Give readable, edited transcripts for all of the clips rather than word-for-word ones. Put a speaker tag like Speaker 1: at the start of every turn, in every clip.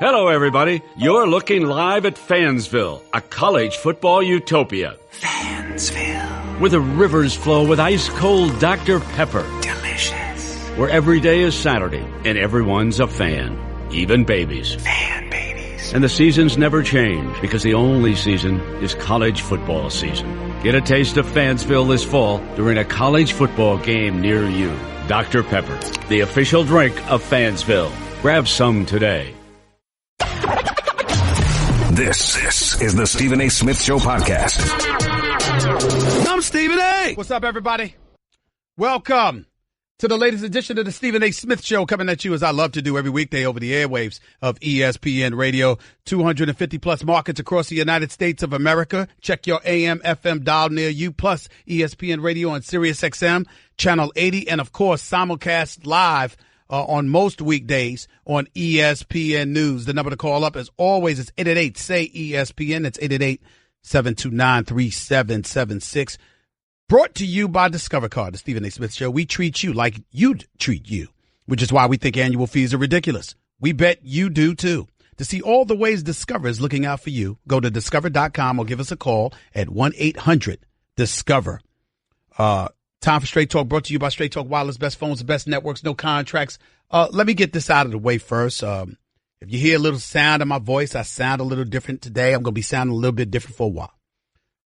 Speaker 1: Hello, everybody. You're looking live at Fansville, a college football utopia.
Speaker 2: Fansville.
Speaker 1: Where the rivers flow with ice-cold Dr. Pepper.
Speaker 2: Delicious.
Speaker 1: Where every day is Saturday and everyone's a fan, even babies.
Speaker 2: Fan babies.
Speaker 1: And the seasons never change because the only season is college football season. Get a taste of Fansville this fall during a college football game near you. Dr. Pepper, the official drink of Fansville. Grab some today.
Speaker 3: This is the Stephen A. Smith Show podcast.
Speaker 4: I'm Stephen A. What's up, everybody? Welcome to the latest edition of the Stephen A. Smith Show, coming at you as I love to do every weekday over the airwaves of ESPN Radio. 250-plus markets across the United States of America. Check your AM, FM dial near you, plus ESPN Radio on Sirius XM, Channel 80, and, of course, simulcast live on most weekdays on ESPN News. The number to call up, as always, is 888-SAY-ESPN. That's 888-729-3776. Brought to you by Discover Card, the Stephen A. Smith Show. We treat you like you'd treat you, which is why we think annual fees are ridiculous. We bet you do, too. To see all the ways Discover is looking out for you, go to discover.com or give us a call at 1-800-DISCOVER. Time for Straight Talk, brought to you by Straight Talk Wireless. Best phones, the best networks, no contracts. Let me get this out of the way first. If you hear a little sound of my voice, I sound a little different today. I'm going to be sounding a little bit different for a while.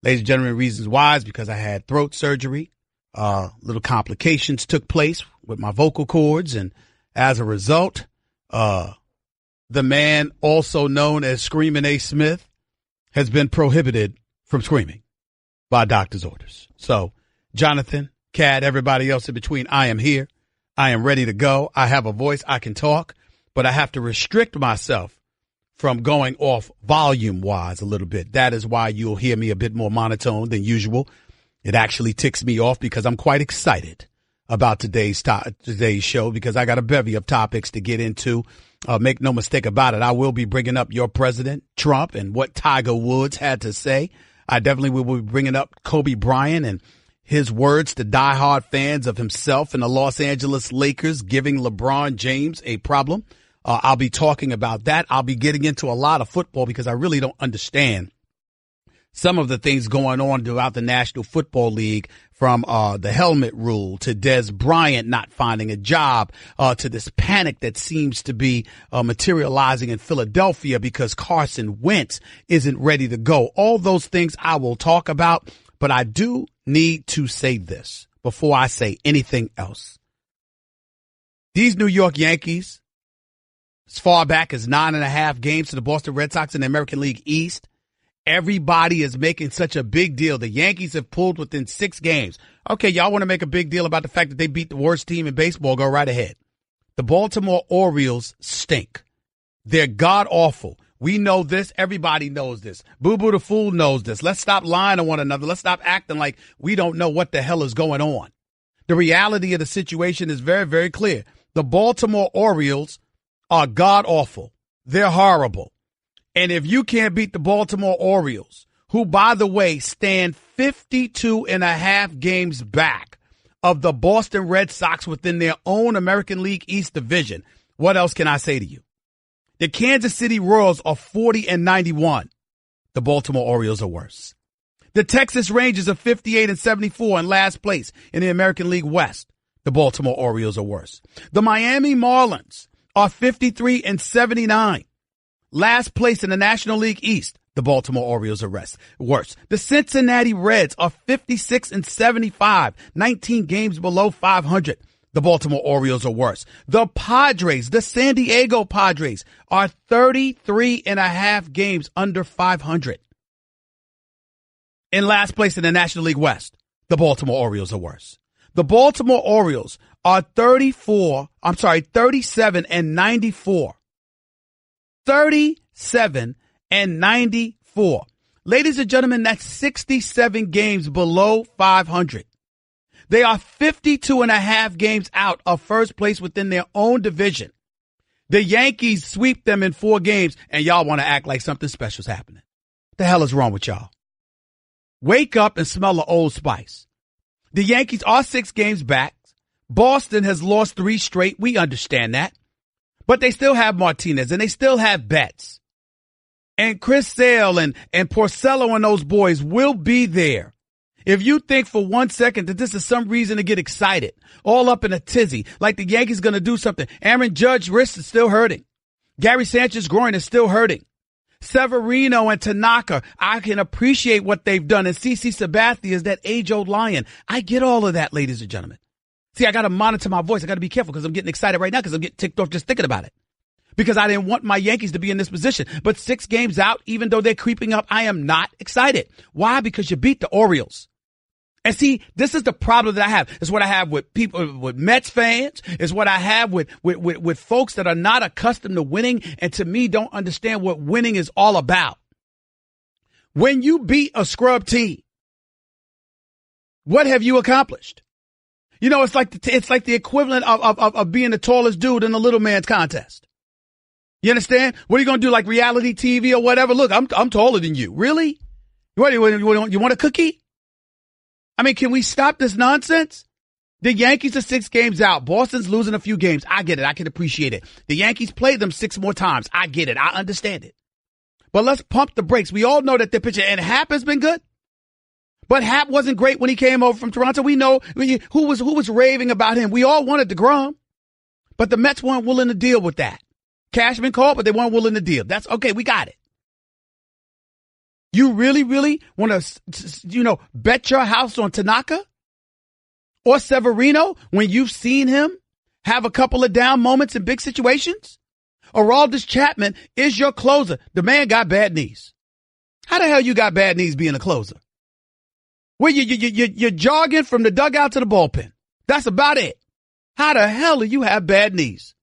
Speaker 4: Ladies and gentlemen, reasons why is because I had throat surgery. Little complications took place with my vocal cords. And as a result, the man also known as Screaming A. Smith has been prohibited from screaming by doctor's orders. So, Jonathan, Cat, everybody else in between, I am here. I am ready to go. I have a voice. I can talk, but I have to restrict myself from going off volume-wise a little bit. That is why you'll hear me a bit more monotone than usual. It actually ticks me off because I'm quite excited about today's show because I got a bevy of topics to get into. Make no mistake about it. I will be bringing up your president, Trump, and what Tiger Woods had to say. I definitely will be bringing up Kobe Bryant and his words to diehard fans of himself and the Los Angeles Lakers, giving LeBron James a problem. I'll be talking about that. I'll be getting into a lot of football because I really don't understand some of the things going on throughout the National Football League, from the helmet rule to Des Bryant not finding a job, to this panic that seems to be materializing in Philadelphia because Carson Wentz isn't ready to go. All those things I will talk about, but I do need to say this before I say anything else. These New York Yankees, as far back as 9.5 games to the Boston Red Sox in the American League East, everybody is making such a big deal. The Yankees have pulled within 6 games. Okay, y'all want to make a big deal about the fact that they beat the worst team in baseball? Go right ahead. The Baltimore Orioles stink. They're god-awful. We know this. Everybody knows this. Boo-Boo the Fool knows this. Let's stop lying to one another. Let's stop acting like we don't know what the hell is going on. The reality of the situation is very, very clear. The Baltimore Orioles are god-awful. They're horrible. And if you can't beat the Baltimore Orioles, who, by the way, stand 52.5 games back of the Boston Red Sox within their own American League East division, what else can I say to you? The Kansas City Royals are 40-91. The Baltimore Orioles are worse. The Texas Rangers are 58-74 in last place in the American League West. The Baltimore Orioles are worse. The Miami Marlins are 53-79. Last place in the National League East. The Baltimore Orioles are worse. The Cincinnati Reds are 56-75, 19 games below 500. The Baltimore Orioles are worse. The Padres, the San Diego Padres, are 33.5 games under 500. In last place in the National League West, the Baltimore Orioles are worse. The Baltimore Orioles are 37-94. 37-94. Ladies and gentlemen, that's 67 games below 500. They are 52.5 games out of first place within their own division. The Yankees sweep them in 4 games, and y'all want to act like something special is happening. What the hell is wrong with y'all? Wake up and smell the Old Spice. The Yankees are 6 games back. Boston has lost 3 straight. We understand that. But they still have Martinez, and they still have Betts. And Chris Sale and Porcello and those boys will be there. If you think for 1 second that this is some reason to get excited, all up in a tizzy, like the Yankees going to do something. Aaron Judge's wrist is still hurting. Gary Sanchez's groin is still hurting. Severino and Tanaka, I can appreciate what they've done. And CC Sabathia is that age-old lion. I get all of that, ladies and gentlemen. See, I got to monitor my voice. I got to be careful because I'm getting excited right now because I'm getting ticked off just thinking about it. Because I didn't want my Yankees to be in this position. But 6 games out, even though they're creeping up, I am not excited. Why? Because you beat the Orioles. And see, this is the problem that I have. It's what I have with people, with Mets fans. It's what I have with folks that are not accustomed to winning and to me don't understand what winning is all about. When you beat a scrub team, what have you accomplished? You know, it's like the equivalent of being the tallest dude in the little man's contest. You understand? What are you going to do, like reality TV or whatever? Look, I'm taller than you. Really? You want a cookie? I mean, can we stop this nonsense? The Yankees are 6 games out. Boston's losing a few games. I get it. I can appreciate it. The Yankees played them 6 more times. I get it. I understand it. But let's pump the brakes. We all know that their pitcher, and Happ has been good. But Happ wasn't great when he came over from Toronto. We know who was raving about him. We all wanted DeGrom. But the Mets weren't willing to deal with that. Cashman called, but they weren't willing to deal. That's okay. We got it. You really, really want to, bet your house on Tanaka or Severino when you've seen him have a couple of down moments in big situations? Aroldis Chapman is your closer. The man got bad knees. How the hell you got bad knees being a closer? Well, you're jogging from the dugout to the bullpen. That's about it. How the hell do you have bad knees?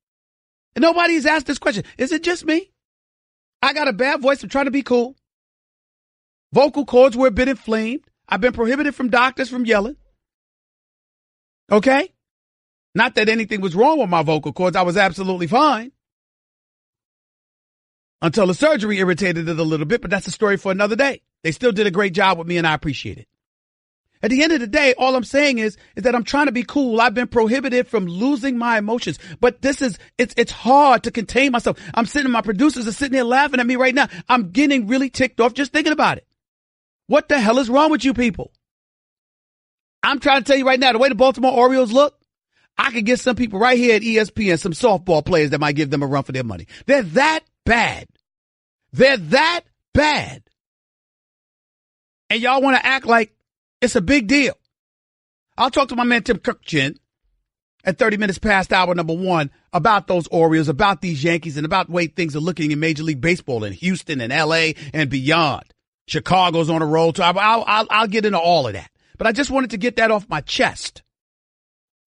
Speaker 4: And nobody's asked this question. Is it just me? I got a bad voice. I'm trying to be cool. Vocal cords were a bit inflamed. I've been prohibited from doctors from yelling. Okay? Not that anything was wrong with my vocal cords. I was absolutely fine. Until the surgery irritated it a little bit, but that's a story for another day. They still did a great job with me, and I appreciate it. At the end of the day, all I'm saying is that I'm trying to be cool. I've been prohibited from losing my emotions. But it's hard to contain myself. My producers are sitting there laughing at me right now. I'm getting really ticked off just thinking about it. What the hell is wrong with you people? I'm trying to tell you right now, the way the Baltimore Orioles look, I could get some people right here at ESPN, some softball players that might give them a run for their money. They're that bad. They're that bad. And y'all want to act like it's a big deal. I'll talk to my man Tim Kurkjian at 30 minutes past hour number 1 about those Orioles, about these Yankees, and about the way things are looking in Major League Baseball in Houston and L.A. and beyond. Chicago's on a roll too. I'll get into all of that. But I just wanted to get that off my chest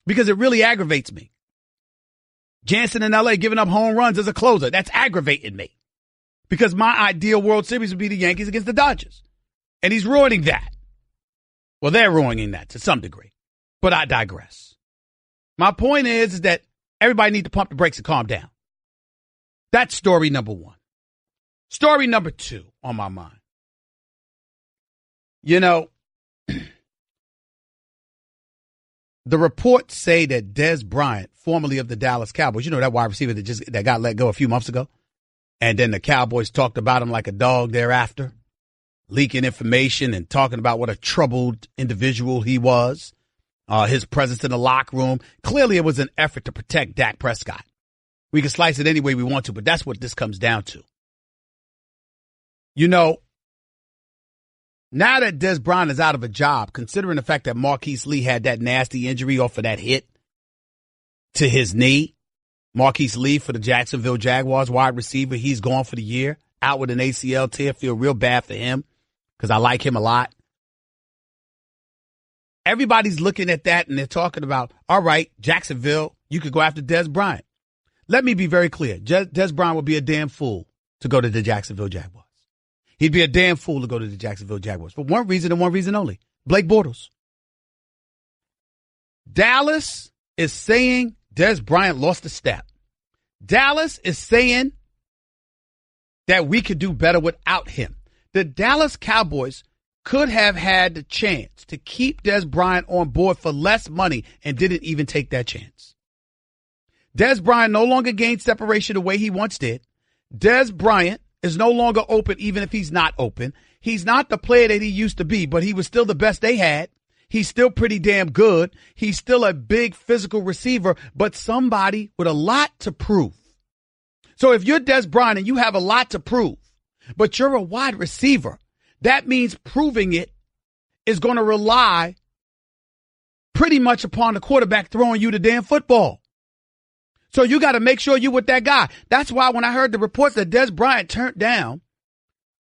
Speaker 4: because it really aggravates me. Jansen in L.A. giving up home runs as a closer. That's aggravating me because my ideal World Series would be the Yankees against the Dodgers. And he's ruining that. Well, they're ruining that to some degree. But I digress. My point is that everybody needs to pump the brakes and calm down. That's story number 1. Story number 2 on my mind. The reports say that Dez Bryant, formerly of the Dallas Cowboys, that wide receiver that got let go a few months ago, and then the Cowboys talked about him like a dog thereafter, leaking information and talking about what a troubled individual he was, his presence in the locker room. Clearly, it was an effort to protect Dak Prescott. We can slice it any way we want to, but that's what this comes down to. Now that Dez Bryant is out of a job, considering the fact that Marquise Lee had that nasty injury off of that hit to his knee, Marquise Lee for the Jacksonville Jaguars wide receiver, he's gone for the year, out with an ACL tear. Feel real bad for him because I like him a lot. Everybody's looking at that and they're talking about, all right, Jacksonville, you could go after Dez Bryant. Let me be very clear. Dez Bryant would be a damn fool to go to the Jacksonville Jaguars. He'd be a damn fool to go to the Jacksonville Jaguars for one reason and one reason only. Blake Bortles. Dallas is saying Dez Bryant lost a step. Dallas is saying that we could do better without him. The Dallas Cowboys could have had the chance to keep Dez Bryant on board for less money and didn't even take that chance. Dez Bryant no longer gained separation the way he once did. Dez Bryant is no longer open even if he's not open. He's not the player that he used to be, but he was still the best they had. He's still pretty damn good. He's still a big physical receiver, but somebody with a lot to prove. So if you're Dez Bryant and you have a lot to prove, but you're a wide receiver, that means proving it is going to rely pretty much upon the quarterback throwing you the damn football. So you got to make sure you're with that guy. That's why when I heard the reports that Dez Bryant turned down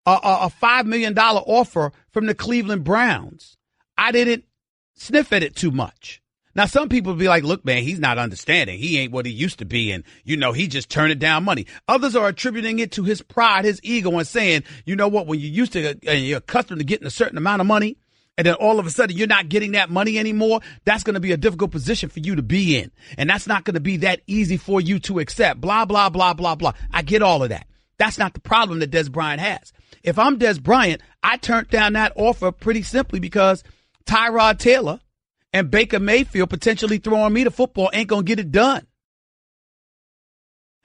Speaker 4: a $5 million offer from the Cleveland Browns, I didn't sniff at it too much. Now, some people will be like, look, man, he's not understanding. He ain't what he used to be. And, he just turned down money. Others are attributing it to his pride, his ego, and saying, you know what, when you're used to, you're accustomed to getting a certain amount of money, and then all of a sudden you're not getting that money anymore, that's going to be a difficult position for you to be in. And that's not going to be that easy for you to accept. Blah, blah, blah, blah, blah. I get all of that. That's not the problem that Dez Bryant has. If I'm Dez Bryant, I turned down that offer pretty simply because Tyrod Taylor and Baker Mayfield potentially throwing me the football ain't going to get it done.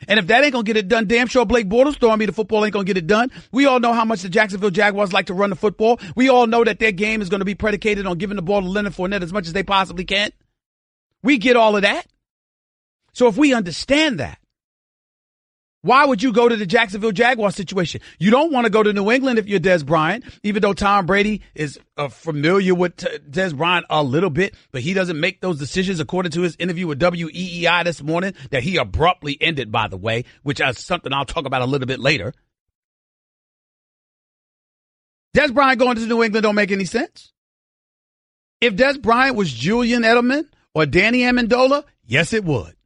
Speaker 4: And if that ain't going to get it done, damn sure Blake Bortles throwing me the football ain't going to get it done. We all know how much the Jacksonville Jaguars like to run the football. We all know that their game is going to be predicated on giving the ball to Leonard Fournette as much as they possibly can. We get all of that. So if we understand that, why would you go to the Jacksonville Jaguars situation? You don't want to go to New England if you're Dez Bryant, even though Tom Brady is familiar with Dez Bryant a little bit, but he doesn't make those decisions according to his interview with WEEI this morning that he abruptly ended, by the way, which is something I'll talk about a little bit later. Dez Bryant going to New England don't make any sense. If Dez Bryant was Julian Edelman or Danny Amendola, yes, it would.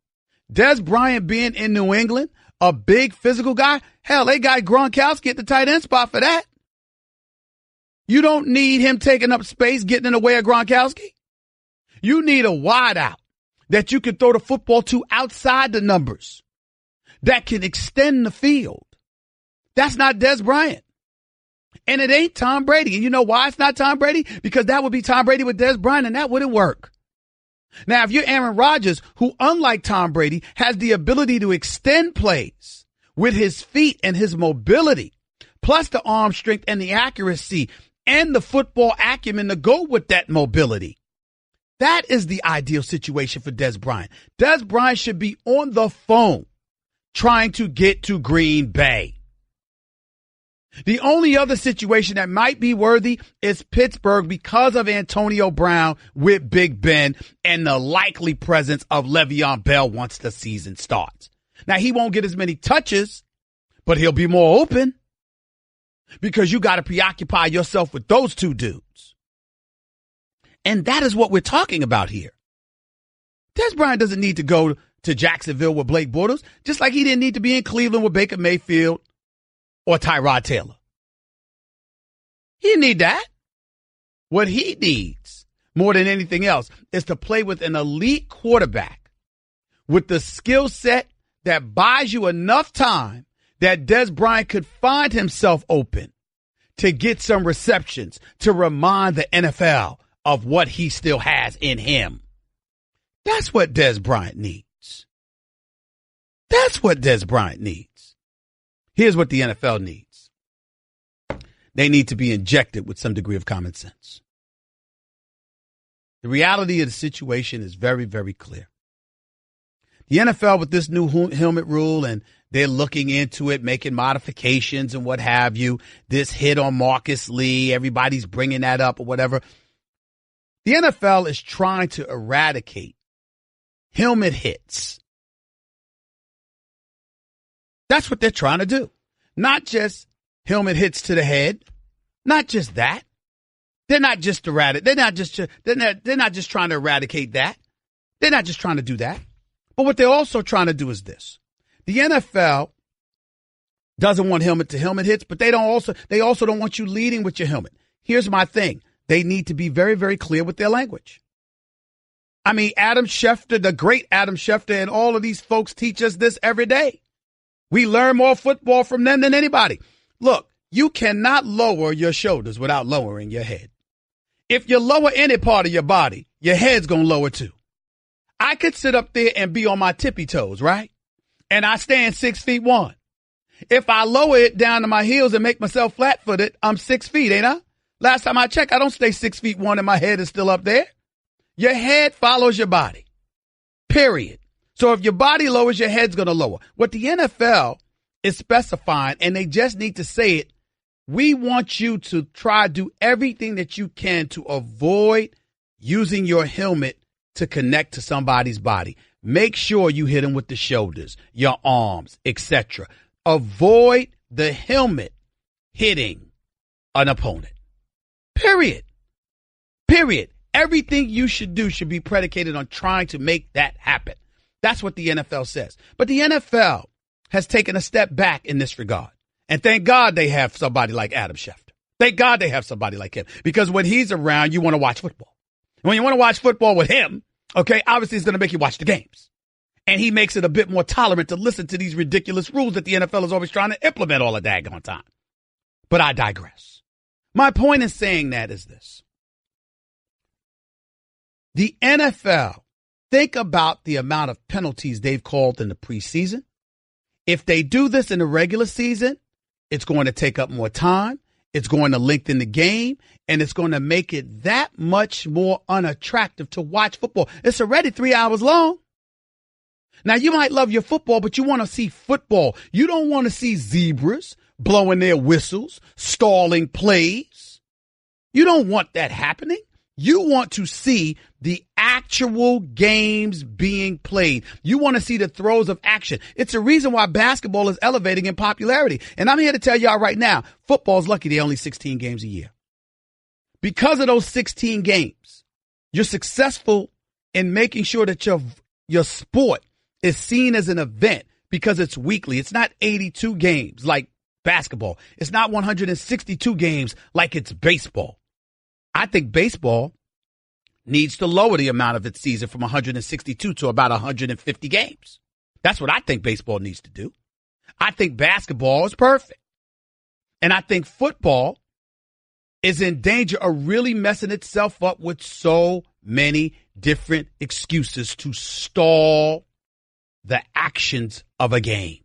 Speaker 4: Dez Bryant being in New England, a big physical guy, hell, they got Gronkowski at the tight end spot for that. You don't need him taking up space, getting in the way of Gronkowski. You need a wide out that you can throw the football to outside the numbers that can extend the field. That's not Dez Bryant. And it ain't Tom Brady. And you know why it's not Tom Brady? Because that would be Tom Brady with Dez Bryant, and that wouldn't work. Now, if you're Aaron Rodgers, who, unlike Tom Brady, has the ability to extend plays with his feet and his mobility, plus the arm strength and the accuracy and the football acumen to go with that mobility, that is the ideal situation for Dez Bryant. Dez Bryant should be on the phone trying to get to Green Bay. The only other situation that might be worthy is Pittsburgh because of Antonio Brown with Big Ben and the likely presence of Le'Veon Bell once the season starts. Now, he won't get as many touches, but he'll be more open because you got to preoccupy yourself with those two dudes. And that is what we're talking about here. Dez Bryant doesn't need to go to Jacksonville with Blake Bortles, just like he didn't need to be in Cleveland with Baker Mayfield or Tyrod Taylor. He didn't need that. What he needs, more than anything else, is to play with an elite quarterback with the skill set that buys you enough time that Dez Bryant could find himself open to get some receptions, to remind the NFL of what he still has in him. That's what Dez Bryant needs. That's what Dez Bryant needs. Here's what the NFL needs. They need to be injected with some degree of common sense. The reality of the situation is very, very clear. The NFL with this new helmet rule, and they're looking into it, making modifications and what have you. This hit on Marcus Lee, everybody's bringing that up or whatever. The NFL is trying to eradicate helmet hits. That's what they're trying to do. Not just helmet hits to the head. Not just that. They're not just trying to eradicate that. They're not just trying to do that. But what they're also trying to do is this. The NFL doesn't want helmet to helmet hits, but they also don't want you leading with your helmet. Here's my thing. They need to be very, very clear with their language. I mean, Adam Schefter, the great Adam Schefter, and all of these folks teach us this every day. We learn more football from them than anybody. Look, you cannot lower your shoulders without lowering your head. If you lower any part of your body, your head's going to lower too. I could sit up there and be on my tippy toes, right? And I stand 6'1". If I lower it down to my heels and make myself flat-footed, I'm 6 feet, ain't I? Last time I checked, I don't stay 6'1" and my head is still up there. Your head follows your body, period. So if your body lowers, your head's going to lower. What the NFL is specifying, and they just need to say it, we want you to try to do everything that you can to avoid using your helmet to connect to somebody's body. Make sure you hit them with the shoulders, your arms, etc. Avoid the helmet hitting an opponent. Period. Period. Everything you should do should be predicated on trying to make that happen. That's what the NFL says. But the NFL has taken a step back in this regard. And thank God they have somebody like Adam Schefter. Thank God they have somebody like him. Because when he's around, you want to watch football. When you want to watch football with him, okay, obviously it's going to make you watch the games. And he makes it a bit more tolerant to listen to these ridiculous rules that the NFL is always trying to implement all the daggone time. But I digress. My point in saying that is this. The NFL, think about the amount of penalties they've called in the preseason. If they do this in the regular season, it's going to take up more time. It's going to lengthen the game, and it's going to make it that much more unattractive to watch football. It's already 3 hours long. Now, you might love your football, but you want to see football. You don't want to see zebras blowing their whistles, stalling plays. You don't want that happening. You want to see the actual games being played. You want to see the throws of action. It's a reason why basketball is elevating in popularity. And I'm here to tell y'all right now, football's lucky they're only 16 games a year. Because of those 16 games, you're successful in making sure that your sport is seen as an event because it's weekly. It's not 82 games like basketball. It's not 162 games like it's baseball. I think baseball needs to lower the amount of its season from 162 to about 150 games. That's what I think baseball needs to do. I think basketball is perfect. And I think football is in danger of really messing itself up with so many different excuses to stall the actions of a game.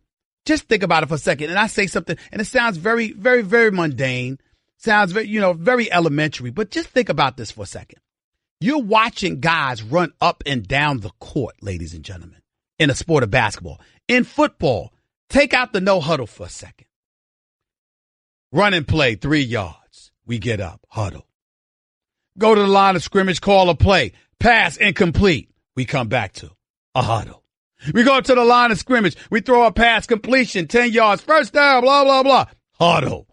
Speaker 4: Just think about it for a second. And I say something, and it sounds very, very, very mundane. Sounds very, very elementary, but just think about this for a second. You're watching guys run up and down the court, ladies and gentlemen, in a sport of basketball. In football, take out the no huddle for a second. Run and play 3 yards. We get up, huddle. Go to the line of scrimmage, call a play, pass incomplete. We come back to a huddle. We go to the line of scrimmage. We throw a pass completion, 10 yards, first down, blah, blah, blah. Huddle.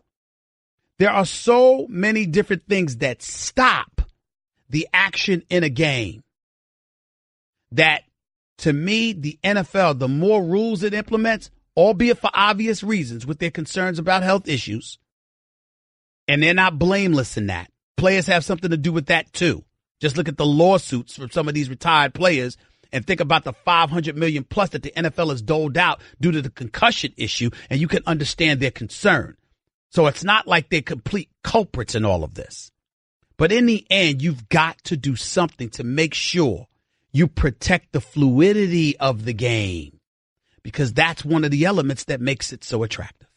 Speaker 4: There are so many different things that stop the action in a game that, to me, the NFL, the more rules it implements, albeit for obvious reasons with their concerns about health issues, and they're not blameless in that. Players have something to do with that, too. Just look at the lawsuits from some of these retired players and think about the $500 million plus that the NFL has doled out due to the concussion issue, and you can understand their concern. So it's not like they're complete culprits in all of this. But in the end, you've got to do something to make sure you protect the fluidity of the game, because that's one of the elements that makes it so attractive.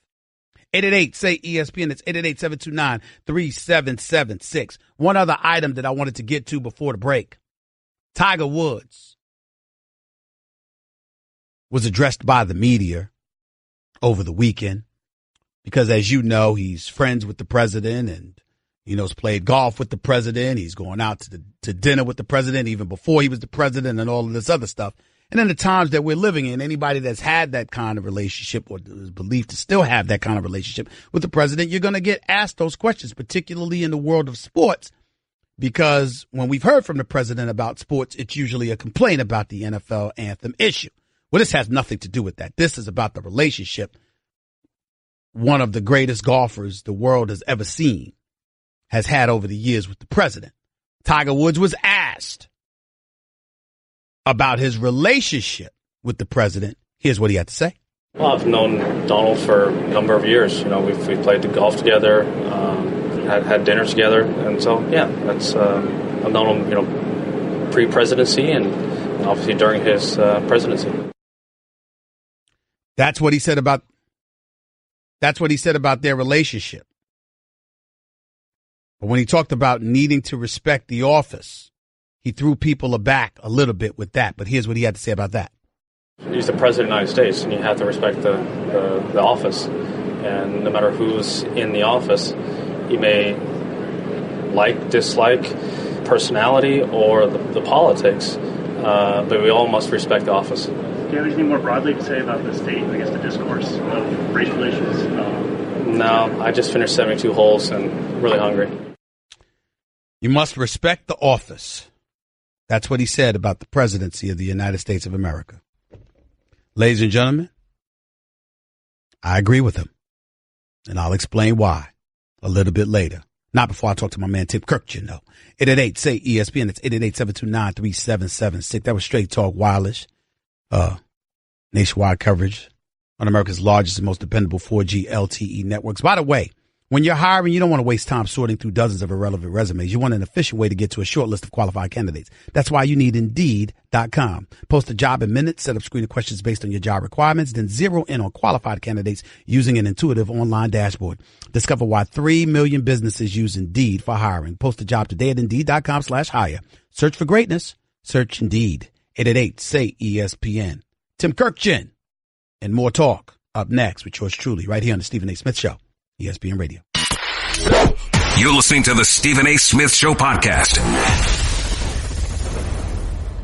Speaker 4: 888-SAY-ESPN. It's 888-729-3776. One other item that I wanted to get to before the break. Tiger Woods was addressed by the media over the weekend. Because, as you know, he's friends with the president and, has played golf with the president. He's going out to dinner with the president even before he was the president and all of this other stuff. And in the times that we're living in, anybody that's had that kind of relationship or is believed to still have that kind of relationship with the president, you're going to get asked those questions, particularly in the world of sports, because when we've heard from the president about sports, it's usually a complaint about the NFL anthem issue. Well, this has nothing to do with that. This is about the relationship one of the greatest golfers the world has ever seen has had over the years with the president. Tiger Woods was asked about his relationship with the president. Here's what he had to say.
Speaker 5: Well, I've known Donald for a number of years. We've played the golf together, had dinner together, and so that's I've known him, pre-presidency, and obviously during his presidency.
Speaker 4: That's what he said about their relationship. But when he talked about needing to respect the office, he threw people aback a little bit with that. But here's what he had to say about that.
Speaker 5: He's the president of the United States, and you have to respect the office. And no matter who's in the office, he may dislike personality or the politics, but we all must respect the office.
Speaker 6: Do you have anything more broadly to say about the state, I guess, the discourse of race relations?
Speaker 5: No, I just finished 72 holes and really hungry.
Speaker 4: You must respect the office. That's what he said about the presidency of the United States of America. Ladies and gentlemen, I agree with him, and I'll explain why a little bit later. Not before I talk to my man Tim Kurkjian, though. 888-SAY-ESPN. It's 888-729-3776. That was Straight Talk Wireless. Nationwide coverage on America's largest and most dependable 4G LTE networks. By the way, when you're hiring, you don't want to waste time sorting through dozens of irrelevant resumes. You want an efficient way to get to a short list of qualified candidates. That's why you need Indeed.com. Post a job in minutes, set up screening questions based on your job requirements, then zero in on qualified candidates using an intuitive online dashboard. Discover why 3 million businesses use Indeed for hiring. Post a job today at Indeed.com/hire. Search for greatness. Search Indeed. 888-SAY-ESPN. Tim Kurkjian and more talk up next with yours truly right here on the Stephen A. Smith Show. ESPN Radio.
Speaker 3: You're listening to the Stephen A. Smith Show podcast.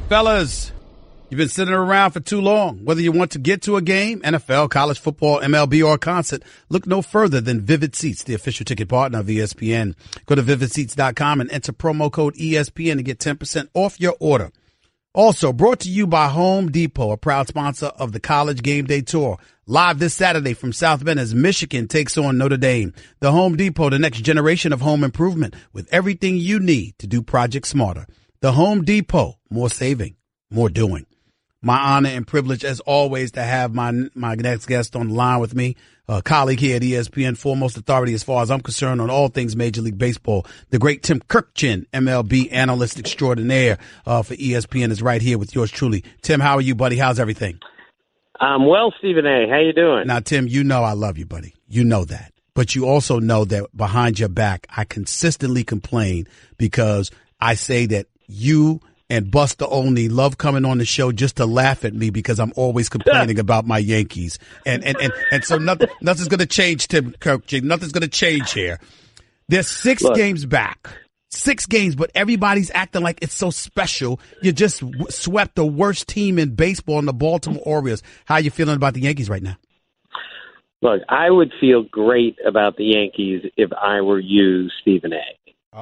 Speaker 4: Fellas, you've been sitting around for too long. Whether you want to get to a game, NFL, college football, MLB, or a concert, look no further than Vivid Seats, the official ticket partner of ESPN. Go to vividseats.com and enter promo code ESPN to get 10% off your order. Also brought to you by Home Depot, a proud sponsor of the College Game Day Tour. Live this Saturday from South Bend as Michigan takes on Notre Dame. The Home Depot, the next generation of home improvement with everything you need to do projects smarter. The Home Depot, more saving, more doing. My honor and privilege, as always, to have my next guest on the line with me, a colleague here at ESPN, foremost authority as far as I'm concerned on all things Major League Baseball. The great Tim Kurkjian, MLB analyst extraordinaire for ESPN, is right here with yours truly. Tim, how are you, buddy? How's everything?
Speaker 7: I'm well, Stephen A. How you doing?
Speaker 4: Now, Tim, you know I love you, buddy. You know that. But you also know that behind your back, I consistently complain because I say that you and Buster Olney love coming on the show just to laugh at me because I'm always complaining about my Yankees. And so nothing's going to change, Tim Kurkjian. Nothing's going to change here. They're six games back. 6 games, but everybody's acting like it's so special. You just swept the worst team in baseball in the Baltimore Orioles. How are you feeling about the Yankees right now?
Speaker 7: Look, I would feel great about the Yankees if I were you, Stephen A.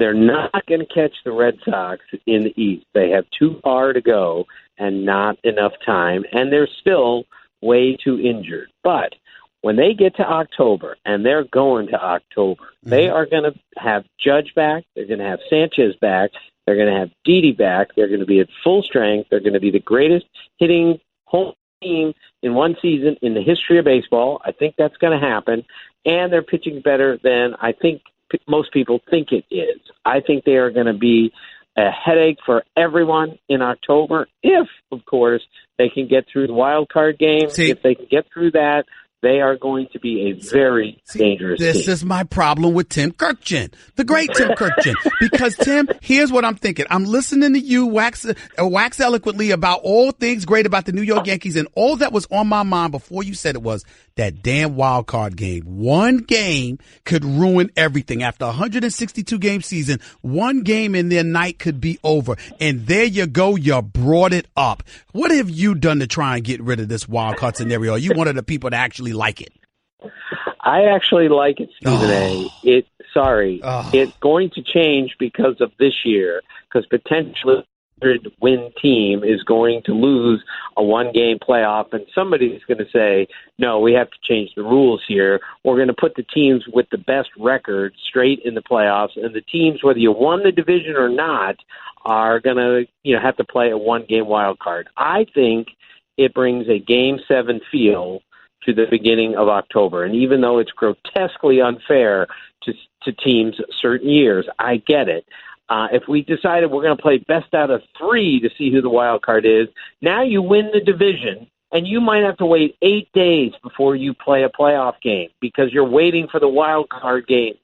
Speaker 7: They're not going to catch the Red Sox in the East. They have too far to go and not enough time, and they're still way too injured. But when they get to October, and they're going to October, they are going to have Judge back. They're going to have Sanchez back. They're going to have Didi back. They're going to be at full strength. They're going to be the greatest hitting home team in one season in the history of baseball. I think that's going to happen. And they're pitching better than I think most people think it is. I think they are going to be a headache for everyone in October if, of course, they can get through the wild card game. If they can get through that, they are going to be a very dangerous team.
Speaker 4: This is my problem with Tim Kurkjian, the great Tim Kurkjian. Because, Tim, here's what I'm thinking. I'm listening to you wax eloquently about all things great about the New York Yankees, and all that was on my mind before you said it was that damn wild card game. One game could ruin everything. After a 162-game season, one game in their night could be over. And there you go. You brought it up. What have you done to try and get rid of this wild card scenario? Are you one of the people that actually like it?
Speaker 7: I actually like it, Stephen A. It's going to change because of this year, because potentially a 100-win team is going to lose a one-game playoff, and somebody's going to say, no, we have to change the rules here. We're going to put the teams with the best record straight in the playoffs, and the teams, whether you won the division or not, are going to have to play a one-game wild card. I think it brings a Game 7 feel to the beginning of October. And even though it's grotesquely unfair to teams certain years, I get it. If we decided we're going to play best out of 3 to see who the wild card is, now you win the division, and you might have to wait 8 days before you play a playoff game because you're waiting for the wild card games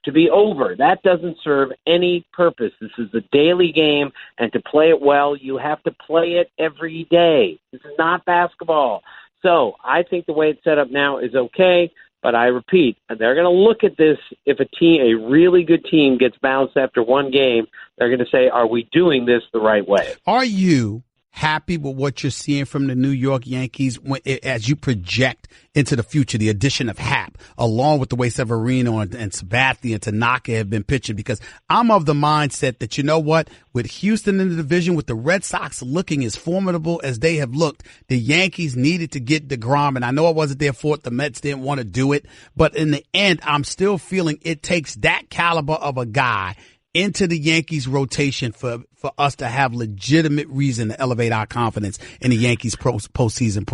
Speaker 7: to be over. That doesn't serve any purpose. This is a daily game, and to play it well, you have to play it every day. This is not basketball. So I think the way it's set up now is okay. But I repeat, they're going to look at this. If a really good team gets bounced after one game, they're going to say, are we doing this the right way?
Speaker 4: Are you happy with what you're seeing from the New York Yankees as you project into the future, the addition of Happ, along with the way Severino and Sabathia and Tanaka have been pitching? Because I'm of the mindset that, you know what, with Houston in the division, with the Red Sox looking as formidable as they have looked, the Yankees needed to get DeGrom. And I know it wasn't their fault. The Mets didn't want to do it. But in the end, I'm still feeling it takes that caliber of a guy into the Yankees rotation for us to have legitimate reason to elevate our confidence in the Yankees postseason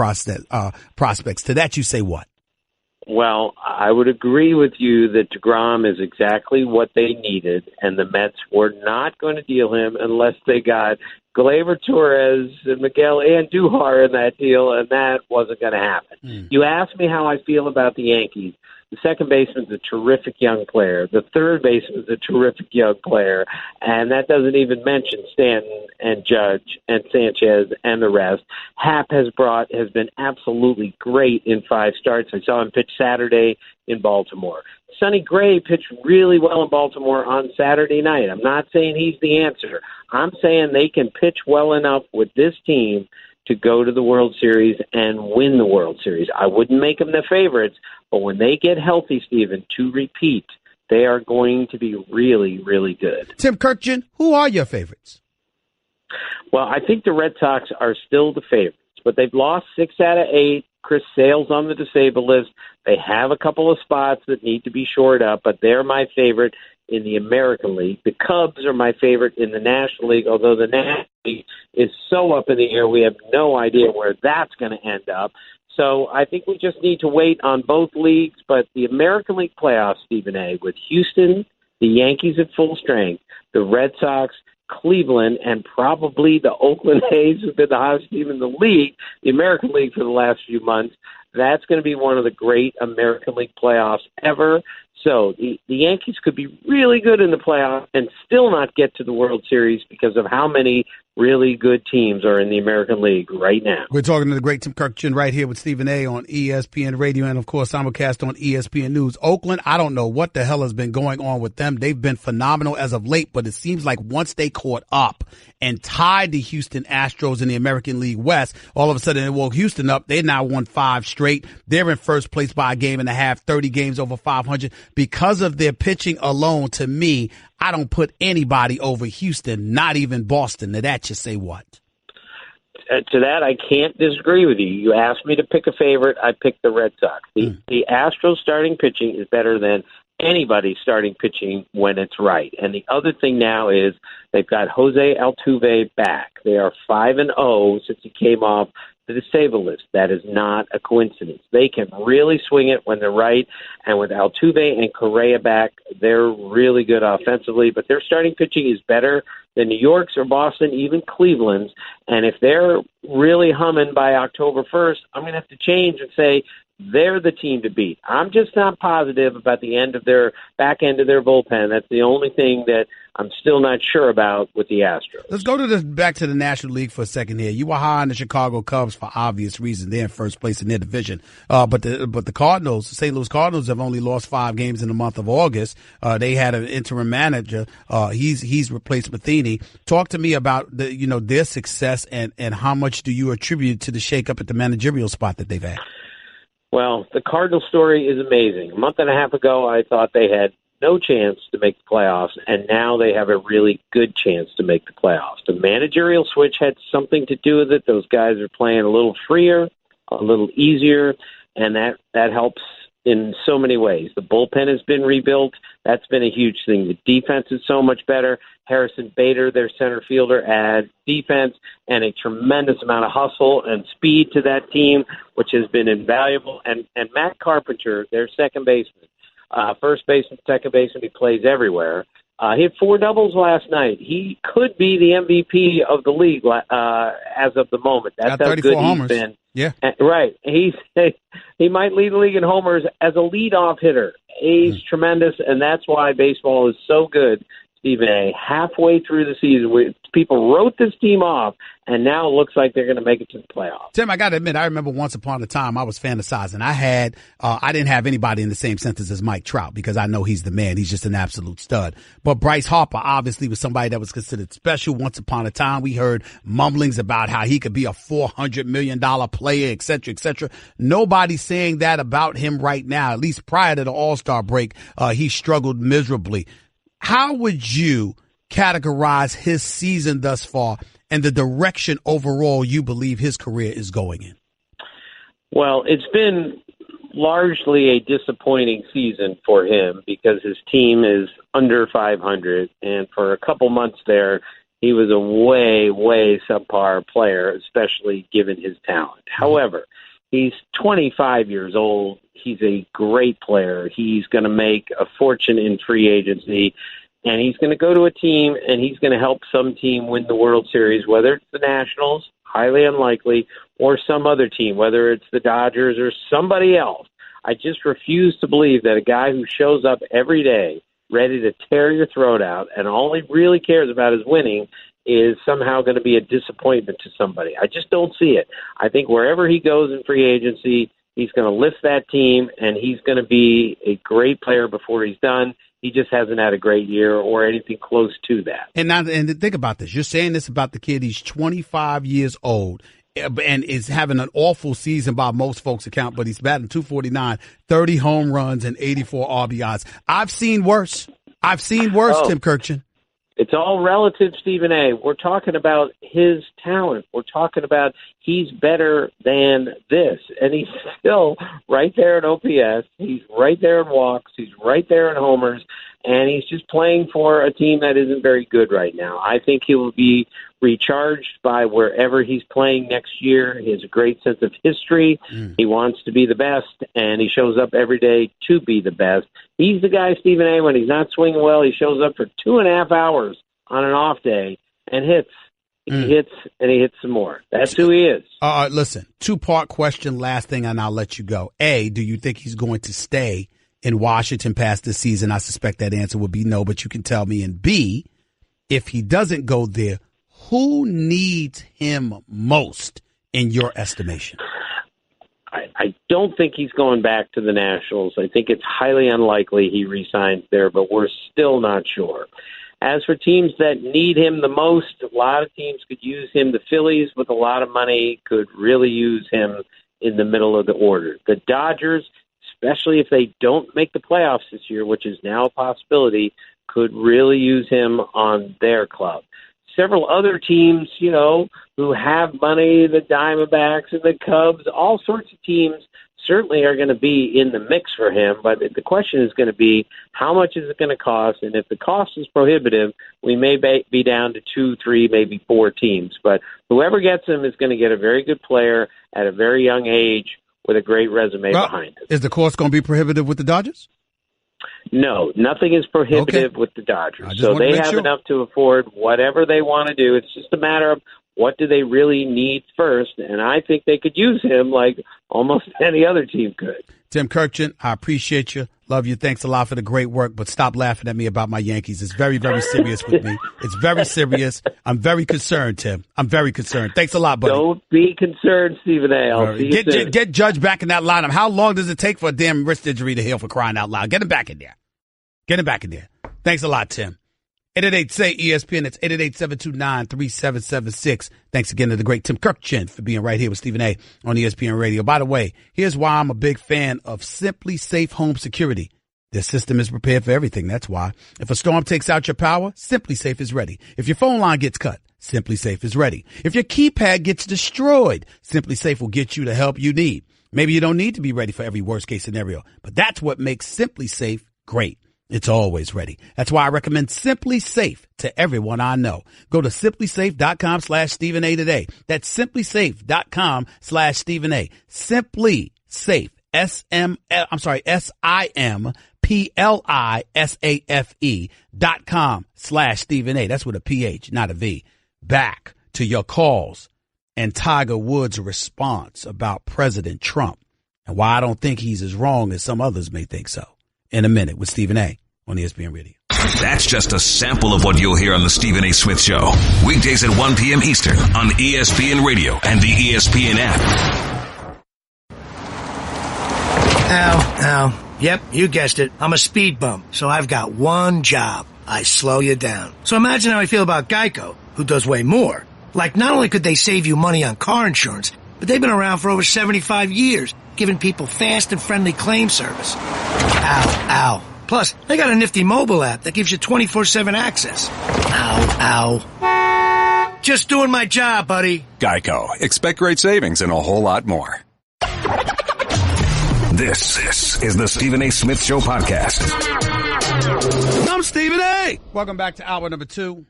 Speaker 4: prospects. To that, you say what?
Speaker 7: Well, I would agree with you that DeGrom is exactly what they needed, and the Mets were not going to deal him unless they got Gleyber Torres and Miguel Andujar in that deal, and that wasn't going to happen. You asked me how I feel about the Yankees. The second baseman's a terrific young player. The third baseman's a terrific young player. And that doesn't even mention Stanton and Judge and Sanchez and the rest. Happ has been absolutely great in 5 starts. I saw him pitch Saturday in Baltimore. Sonny Gray pitched really well in Baltimore on Saturday night. I'm not saying he's the answer. I'm saying they can pitch well enough with this team to go to the World Series and win the World Series. I wouldn't make them the favorites, but when they get healthy, Stephen, to repeat, they are going to be really, really good.
Speaker 4: Tim Kurkjian, who are your favorites?
Speaker 7: Well, I think the Red Sox are still the favorites, but they've lost 6 out of 8. Chris Sale's on the disabled list. They have a couple of spots that need to be shored up, but they're my favorite in the American League. The Cubs are my favorite in the National League, although the National League is so up in the air, we have no idea where that's going to end up. So I think we just need to wait on both leagues, but the American League playoffs, Stephen A., with Houston, the Yankees at full strength, the Red Sox, Cleveland, and probably the Oakland A's, who've been the hottest team in the league, the American League for the last few months, that's going to be one of the great American League playoffs ever. So the Yankees could be really good in the playoffs and still not get to the World Series because of how many really good teams are in the American League right now.
Speaker 4: We're talking to the great Tim Kurkjian right here with Stephen A. on ESPN Radio and, of course, simulcast on ESPN News. Oakland, I don't know what the hell has been going on with them. They've been phenomenal as of late, but it seems like once they caught up and tied the Houston Astros in the American League West, all of a sudden it woke Houston up. They now won 5 straight. They're in first place by a game and a half, 30 games over 500. Because of their pitching alone, to me, I don't put anybody over Houston, not even Boston. Now that you say what?
Speaker 7: To that, I can't disagree with you. You asked me to pick a favorite. I picked the Red Sox. The Astros starting pitching is better than anybody starting pitching when it's right. And the other thing now is they've got Jose Altuve back. They are 5-0 since he came off the disabled list. That is not a coincidence. They can really swing it when they're right. And with Altuve and Correa back, they're really good offensively. But their starting pitching is better than New York's or Boston, even Cleveland's. And if they're really humming by October 1st, I'm going to have to change and say they're the team to beat. I'm just not positive about the back end of their bullpen. That's the only thing that I'm still not sure about with the Astros.
Speaker 4: Let's go to back to the National League for a second here. You were high on the Chicago Cubs for obvious reasons. They're in first place in their division. But the Cardinals, St. Louis Cardinals, have only lost 5 games in the month of August. They had an interim manager. He's replaced Matheny. Talk to me about their success and how much do you attribute to the shakeup at the managerial spot that they've had?
Speaker 7: Well, the Cardinal story is amazing. A month and a half ago, I thought they had no chance to make the playoffs, and now they have a really good chance to make the playoffs. The managerial switch had something to do with it. Those guys are playing a little freer, a little easier, and that helps in so many ways. The bullpen has been rebuilt. That's been a huge thing. The defense is so much better. Harrison Bader, their center fielder, adds defense and a tremendous amount of hustle and speed to that team, which has been invaluable. And Matt Carpenter, their second baseman, first baseman, second baseman, he plays everywhere. He had 4 doubles last night. He could be the MVP of the league as of the moment. That's how good he's been.
Speaker 4: Yeah,
Speaker 7: right. He might lead the league in homers as a leadoff hitter. He's tremendous, and that's why baseball is so good. Stephen A. Halfway through the season, people wrote this team off, and now it looks like they're going to make it to the playoffs.
Speaker 4: Tim, I got to admit, I remember once upon a time I was fantasizing. I didn't have anybody in the same sentence as Mike Trout because I know he's the man. He's just an absolute stud. But Bryce Harper obviously was somebody that was considered special. Once upon a time, we heard mumblings about how he could be a $400 million player, et cetera, et cetera. Nobody's saying that about him right now. At least prior to the All-Star break, he struggled miserably. How would you categorize his season thus far and the direction overall you believe his career is going in?
Speaker 7: Well, it's been largely a disappointing season for him because his team is under 500, and for a couple months there, he was a way subpar player, especially given his talent. However, he's 25 years old. He's a great player. He's going to make a fortune in free agency, and he's going to go to a team, and he's going to help some team win the World Series, whether it's the Nationals, highly unlikely, or some other team, whether it's the Dodgers or somebody else. I just refuse to believe that a guy who shows up every day ready to tear your throat out and all he really cares about is winning is somehow going to be a disappointment to somebody. I just don't see it. I think wherever he goes in free agency, he's going to lift that team, and he's going to be a great player before he's done. He just hasn't had a great year or anything close to that.
Speaker 4: And think about this. You're saying this about the kid. He's 25 years old and is having an awful season by most folks' account, but he's batting .249, 30 home runs, and 84 RBIs. I've seen worse. Tim Kurkjian.
Speaker 7: It's all relative, Stephen A. We're talking about his talent. We're talking about he's better than this. And he's still right there in OPS. He's right there in walks. He's right there in homers. And he's just playing for a team that isn't very good right now. I think he will be recharged by wherever he's playing next year. He has a great sense of history. He wants to be the best, and he shows up every day to be the best. He's the guy, Stephen A., when he's not swinging well, he shows up for 2.5 hours on an off day and hits. He hits, and he hits some more. That's who he is.
Speaker 4: Listen, 2-part question, last thing, and I'll let you go. A, do you think he's going to stay in Washington past this season? I suspect that answer would be no, but you can tell me. And B, if he doesn't go there, who needs him most in your estimation?
Speaker 7: I don't think he's going back to the Nationals. I think it's highly unlikely he resigns there, but we're still not sure. As for teams that need him the most, a lot of teams could use him. The Phillies, with a lot of money, could really use him in the middle of the order. The Dodgers, especially if they don't make the playoffs this year, which is now a possibility, could really use him on their club. Several other teams, who have money, the Diamondbacks and the Cubs, all sorts of teams certainly are going to be in the mix for him. But the question is going to be, how much is it going to cost? And if the cost is prohibitive, we may be down to 2, 3, maybe 4 teams. But whoever gets him is going to get a very good player at a very young age with a great resume behind it.
Speaker 4: Is the cost going to be prohibitive with the Dodgers?
Speaker 7: No, nothing is prohibitive with the Dodgers. So they have enough to afford whatever they want to do. It's just a matter of what do they really need first, and I think they could use him like almost any other team could.
Speaker 4: Tim Kurkjian, I appreciate you. Love you. Thanks a lot for the great work, but stop laughing at me about my Yankees. It's very, very serious with me. It's very serious. I'm very concerned, Tim. I'm very concerned. Thanks a lot, buddy.
Speaker 7: Don't be concerned, Stephen A. I'll see you soon.
Speaker 4: Get Judge back in that lineup. How long does it take for a damn wrist injury to heal, for crying out loud? Get him back in there. Get him back in there. Thanks a lot, Tim. 888-SAY-ESPN. It's 888-729-3776. Thanks again to the great Tim Kurkjian for being right here with Stephen A. on ESPN Radio. By the way, here's why I'm a big fan of Simply Safe Home Security. Their system is prepared for everything. That's why. If a storm takes out your power, Simply Safe is ready. If your phone line gets cut, Simply Safe is ready. If your keypad gets destroyed, Simply Safe will get you the help you need. Maybe you don't need to be ready for every worst-case scenario, but that's what makes Simply Safe great. It's always ready. That's why I recommend Simply Safe to everyone I know. Go to simplysafe.com/Stephen A today. That's simplysafe.com/Stephen A. Simply Safe. SIMPLY PLISAFE.com/Stephen A. That's with a PH, not a V. Back to your calls and Tiger Woods' response about President Trump and why I don't think he's as wrong as some others may think so. In a minute with Stephen A. on ESPN Radio.
Speaker 3: That's just a sample of what you'll hear on the Stephen A. Smith Show. Weekdays at 1 p.m. Eastern on ESPN Radio and the ESPN app.
Speaker 8: Ow. Yep, you guessed it. I'm a speed bump, so I've got one job. I slow you down. So imagine how I feel about Geico, who does way more. Like, not only could they save you money on car insurance, but they've been around for over 75 years, giving people fast and friendly claim service. Ow. Plus, they got a nifty mobile app that gives you 24/7 access. Ow. Just doing my job, buddy.
Speaker 9: Geico. Expect great savings and a whole lot more.
Speaker 3: This is the Stephen A. Smith Show podcast.
Speaker 4: I'm Stephen A. Welcome back to hour number 2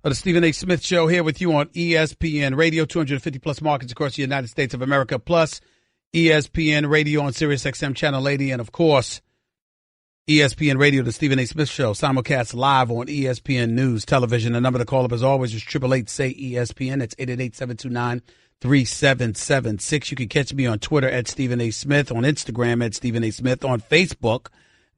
Speaker 4: of the Stephen A. Smith Show, here with you on ESPN Radio, 250-plus markets across the United States of America, plus ESPN Radio on Sirius XM Channel 80, and, of course, ESPN Radio, the Stephen A. Smith Show, simulcast live on ESPN News Television. The number to call up, as always, is 888-SAY-ESPN. That's 888-729-3776. You can catch me on Twitter at Stephen A. Smith, on Instagram at Stephen A. Smith, on Facebook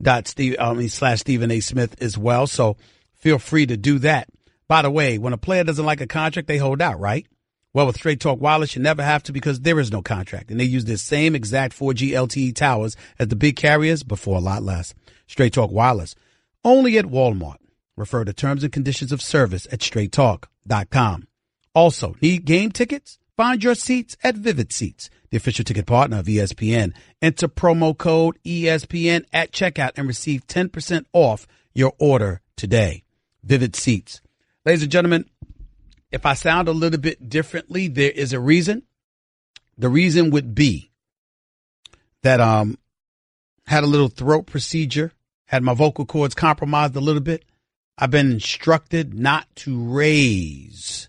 Speaker 4: /Stephen A. Smith as well. So feel free to do that. By the way, when a player doesn't like a contract, they hold out, right? Well, with Straight Talk Wireless, you never have to, because there is no contract. And they use the same exact 4G LTE towers as the big carriers, but for a lot less. Straight Talk Wireless, only at Walmart. Refer to terms and conditions of service at straighttalk.com. Also, need game tickets? Find your seats at Vivid Seats, the official ticket partner of ESPN. Enter promo code ESPN at checkout and receive 10% off your order today. Vivid Seats. Ladies and gentlemen, if I sound a little bit differently, there is a reason. The reason would be that had a little throat procedure, had my vocal cords compromised a little bit. I've been instructed not to raise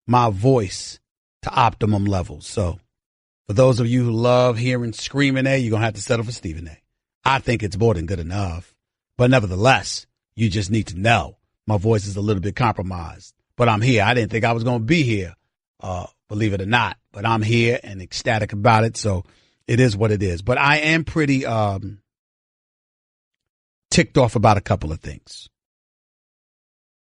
Speaker 4: my voice to optimum levels. So for those of you who love hearing screaming A, you're going to have to settle for Stephen A. I think it's more than good enough. But nevertheless, you just need to know my voice is a little bit compromised. But I'm here. I didn't think I was going to be here, believe it or not. But I'm here and ecstatic about it. So it is what it is. But I am pretty ticked off about a couple of things.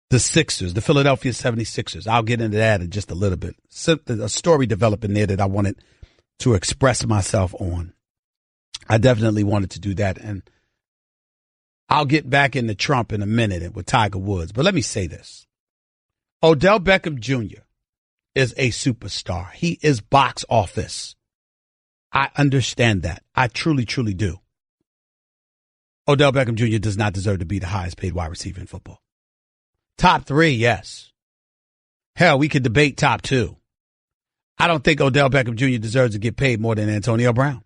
Speaker 4: The Sixers, the Philadelphia 76ers. I'll get into that in just a little bit. A story developing there that I wanted to express myself on. I definitely wanted to do that. And I'll get back into Trump in a minute with Tiger Woods. But let me say this. Odell Beckham Jr. is a superstar. He is box office. I understand that. I truly, truly do. Odell Beckham Jr. does not deserve to be the highest paid wide receiver in football. Top 3, yes. Hell, we could debate top 2. I don't think Odell Beckham Jr. deserves to get paid more than Antonio Brown.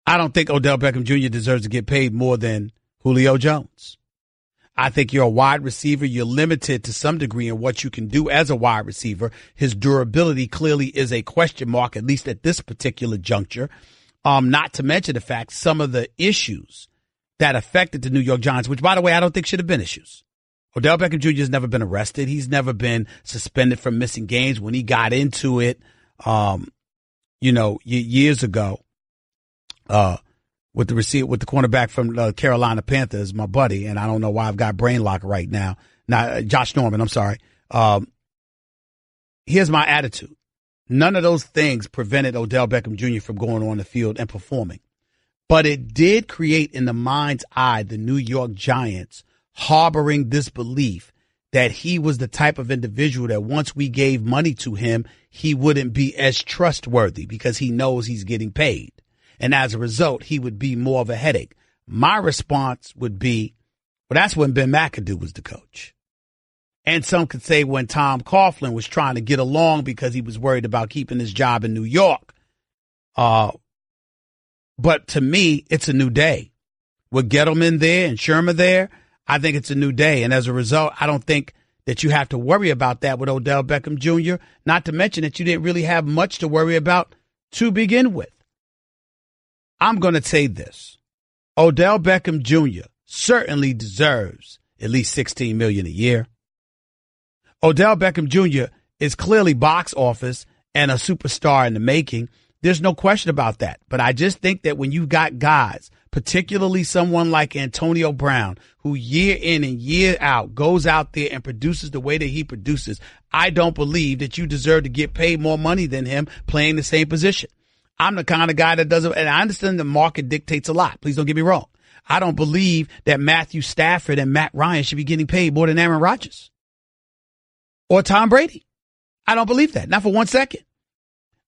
Speaker 4: I don't think Odell Beckham Jr. deserves to get paid more than Julio Jones. I think you're a wide receiver. You're limited to some degree in what you can do as a wide receiver. His durability clearly is a question mark, at least at this particular juncture. Not to mention the fact some of the issues that affected the New York Giants, which, by the way, I don't think should have been issues. Odell Beckham Jr. has never been arrested. He's never been suspended from missing games. When he got into it, years ago, with the cornerback from the Carolina Panthers, my buddy, and I don't know why I've got brain lock right now. Josh Norman, I'm sorry. Here's my attitude. None of those things prevented Odell Beckham Jr. from going on the field and performing. But it did create in the mind's eye the New York Giants harboring this belief that he was the type of individual that once we gave money to him, he wouldn't be as trustworthy because he knows he's getting paid. And as a result, he would be more of a headache. My response would be, well, that's when Ben McAdoo was the coach. And some could say when Tom Coughlin was trying to get along because he was worried about keeping his job in New York. But to me, it's a new day. With Gettleman there and Shermer there, I think it's a new day. And as a result, I don't think that you have to worry about that with Odell Beckham Jr., not to mention that you didn't really have much to worry about to begin with. I'm going to say this. Odell Beckham Jr. certainly deserves at least $16 million a year. Odell Beckham Jr. is clearly box office and a superstar in the making. There's no question about that. But I just think that when you've got guys, particularly someone like Antonio Brown, who year in and year out goes out there and produces the way that he produces, I don't believe that you deserve to get paid more money than him playing the same position. I'm the kind of guy that doesn't, and I understand the market dictates a lot. Please don't get me wrong. I don't believe that Matthew Stafford and Matt Ryan should be getting paid more than Aaron Rodgers or Tom Brady. I don't believe that. Not for 1 second.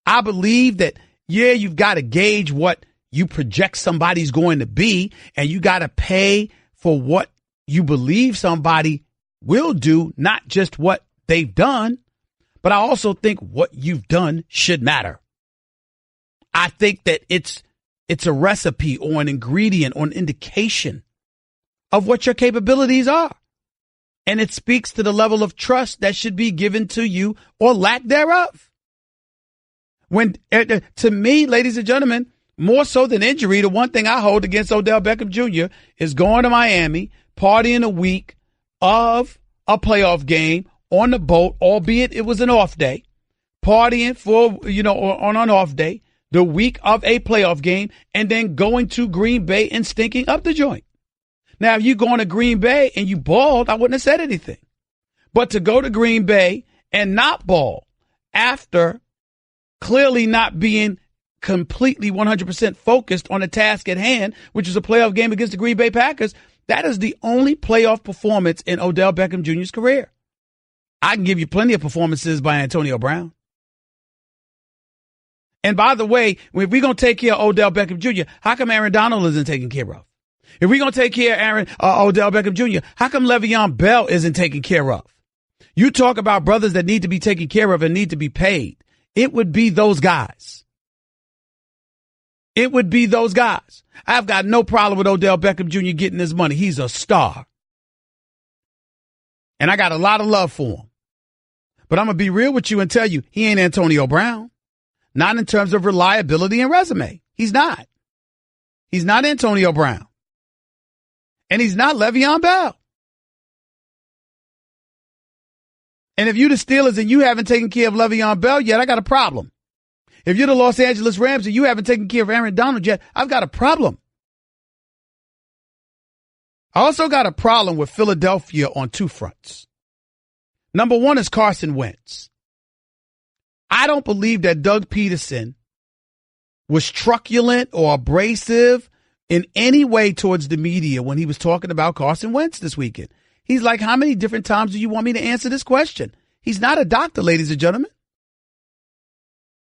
Speaker 4: I believe that, yeah, you've got to gauge what you project somebody's going to be, and you got to pay for what you believe somebody will do, not just what they've done. But I also think what you've done should matter. I think that it's a recipe or an ingredient or an indication of what your capabilities are. And it speaks to the level of trust that should be given to you or lack thereof. When, to me, ladies and gentlemen, more so than injury, the one thing I hold against Odell Beckham Jr. is going to Miami, partying a week of a playoff game on the boat, albeit it was an off day, partying for, on an off day, the week of a playoff game, and then going to Green Bay and stinking up the joint. Now, if you going to Green Bay and you balled, I wouldn't have said anything. But to go to Green Bay and not ball after clearly not being completely 100% focused on the task at hand, which is a playoff game against the Green Bay Packers, that is the only playoff performance in Odell Beckham Jr.'s career. I can give you plenty of performances by Antonio Brown. And by the way, if we're going to take care of Odell Beckham Jr., how come Aaron Donald isn't taken care of? If we're going to take care of Odell Beckham Jr., how come Le'Veon Bell isn't taken care of? You talk about brothers that need to be taken care of and need to be paid. It would be those guys. It would be those guys. I've got no problem with Odell Beckham Jr. getting his money. He's a star. And I got a lot of love for him. But I'm going to be real with you and tell you, he ain't Antonio Brown. Not in terms of reliability and resume. He's not. He's not Antonio Brown. And he's not Le'Veon Bell. And if you're the Steelers and you haven't taken care of Le'Veon Bell yet, I got a problem. If you're the Los Angeles Rams and you haven't taken care of Aaron Donald yet, I've got a problem. I also got a problem with Philadelphia on two fronts. Number one is Carson Wentz. I don't believe that Doug Peterson was truculent or abrasive in any way towards the media when he was talking about Carson Wentz this weekend. He's like, how many different times do you want me to answer this question? He's not a doctor, ladies and gentlemen.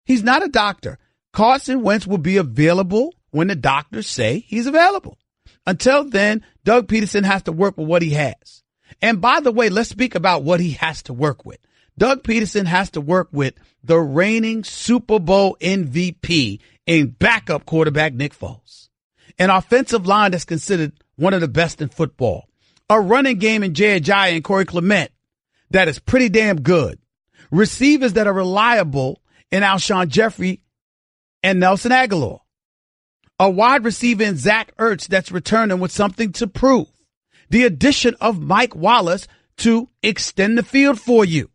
Speaker 4: He's not a doctor. Carson Wentz will be available when the doctors say he's available. Until then, Doug Peterson has to work with what he has. And by the way, let's speak about what he has to work with. Doug Peterson has to work with the reigning Super Bowl MVP and backup quarterback Nick Foles. An offensive line that's considered one of the best in football. A running game in Jay Ajayi and Corey Clement that is pretty damn good. Receivers that are reliable in Alshon Jeffrey and Nelson Aguilar. A wide receiver in Zach Ertz that's returning with something to prove. The addition of Mike Wallace to extend the field for you.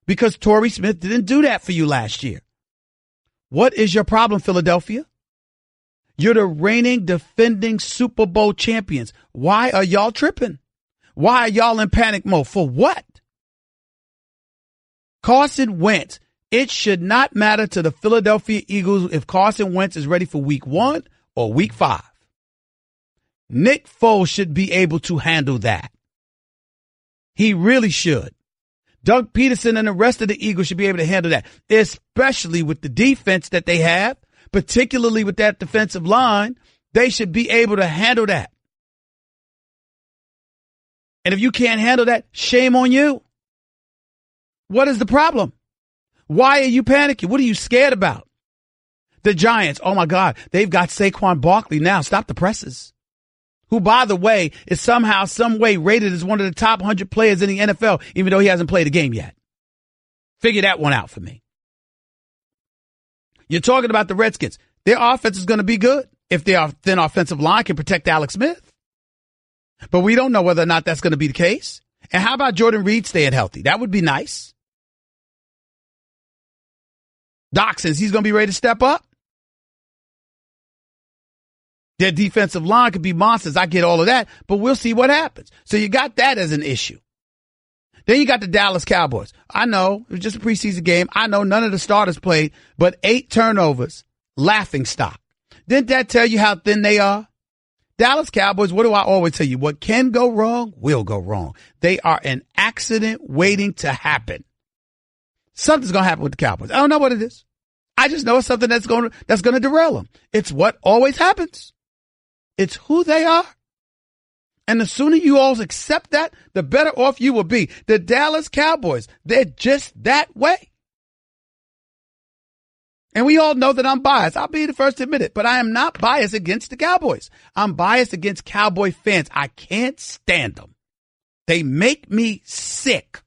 Speaker 4: Because Torrey Smith didn't do that for you last year. What is your problem, Philadelphia? You're the reigning, defending Super Bowl champions. Why are y'all tripping? Why are y'all in panic mode? For what? Carson Wentz. It should not matter to the Philadelphia Eagles if Carson Wentz is ready for week 1 or week 5. Nick Foles should be able to handle that. He really should. Doug Peterson and the rest of the Eagles should be able to handle that, especially with the defense that they have, particularly with that defensive line. They should be able to handle that. And if you can't handle that, shame on you. What is the problem? Why are you panicking? What are you scared about? The Giants, oh my God, they've got Saquon Barkley now. Stop the presses. Who, by the way, is somehow, some way rated as one of the top 100 players in the NFL, even though he hasn't played a game yet. Figure that one out for me. You're talking about the Redskins. Their offense is going to be good. if their thin offensive line can protect Alex Smith. But we don't know whether or not that's going to be the case. And how about Jordan Reed staying healthy? That would be nice. Doc says he's going to be ready to step up. Their defensive line could be monsters. I get all of that, but we'll see what happens. So you got that as an issue. Then you got the Dallas Cowboys. I know it was just a preseason game. I know none of the starters played, but 8 turnovers, laughing stock. Didn't that tell you how thin they are? Dallas Cowboys, what do I always tell you? What can go wrong will go wrong. They are an accident waiting to happen. Something's going to happen with the Cowboys. I don't know what it is. I just know it's something that's going to derail them. It's what always happens. It's who they are. And the sooner you all accept that, the better off you will be. The Dallas Cowboys, they're just that way. And we all know that I'm biased. I'll be the first to admit it, but I am not biased against the Cowboys. I'm biased against Cowboy fans. I can't stand them. They make me sick.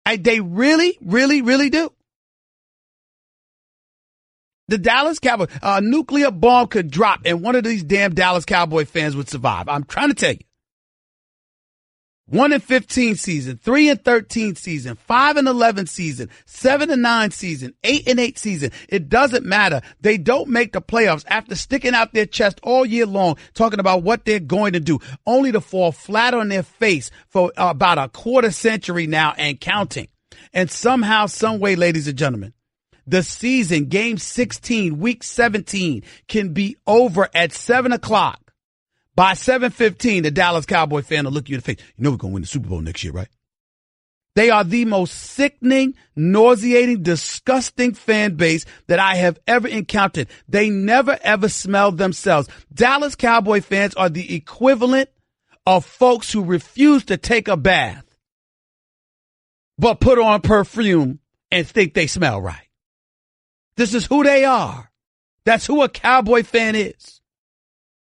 Speaker 4: They really, really, really do. The Dallas Cowboys, a nuclear bomb could drop and one of these damn Dallas Cowboy fans would survive. I'm trying to tell you. 1-15 season, 3-13 season, 5-11 season, 7-9 season, 8-8 season. It doesn't matter. They don't make the playoffs after sticking out their chest all year long, talking about what they're going to do, only to fall flat on their face for about a quarter century now and counting. And somehow, some way, ladies and gentlemen, the season, game 16, week 17, can be over at 7 o'clock. By 7:15, the Dallas Cowboy fan will look you in the face. You know we're going to win the Super Bowl next year, right? They are the most sickening, nauseating, disgusting fan base that I have ever encountered. They never, ever smell themselves. Dallas Cowboy fans are the equivalent of folks who refuse to take a bath, but put on perfume and think they smell right. This is who they are. That's who a Cowboy fan is.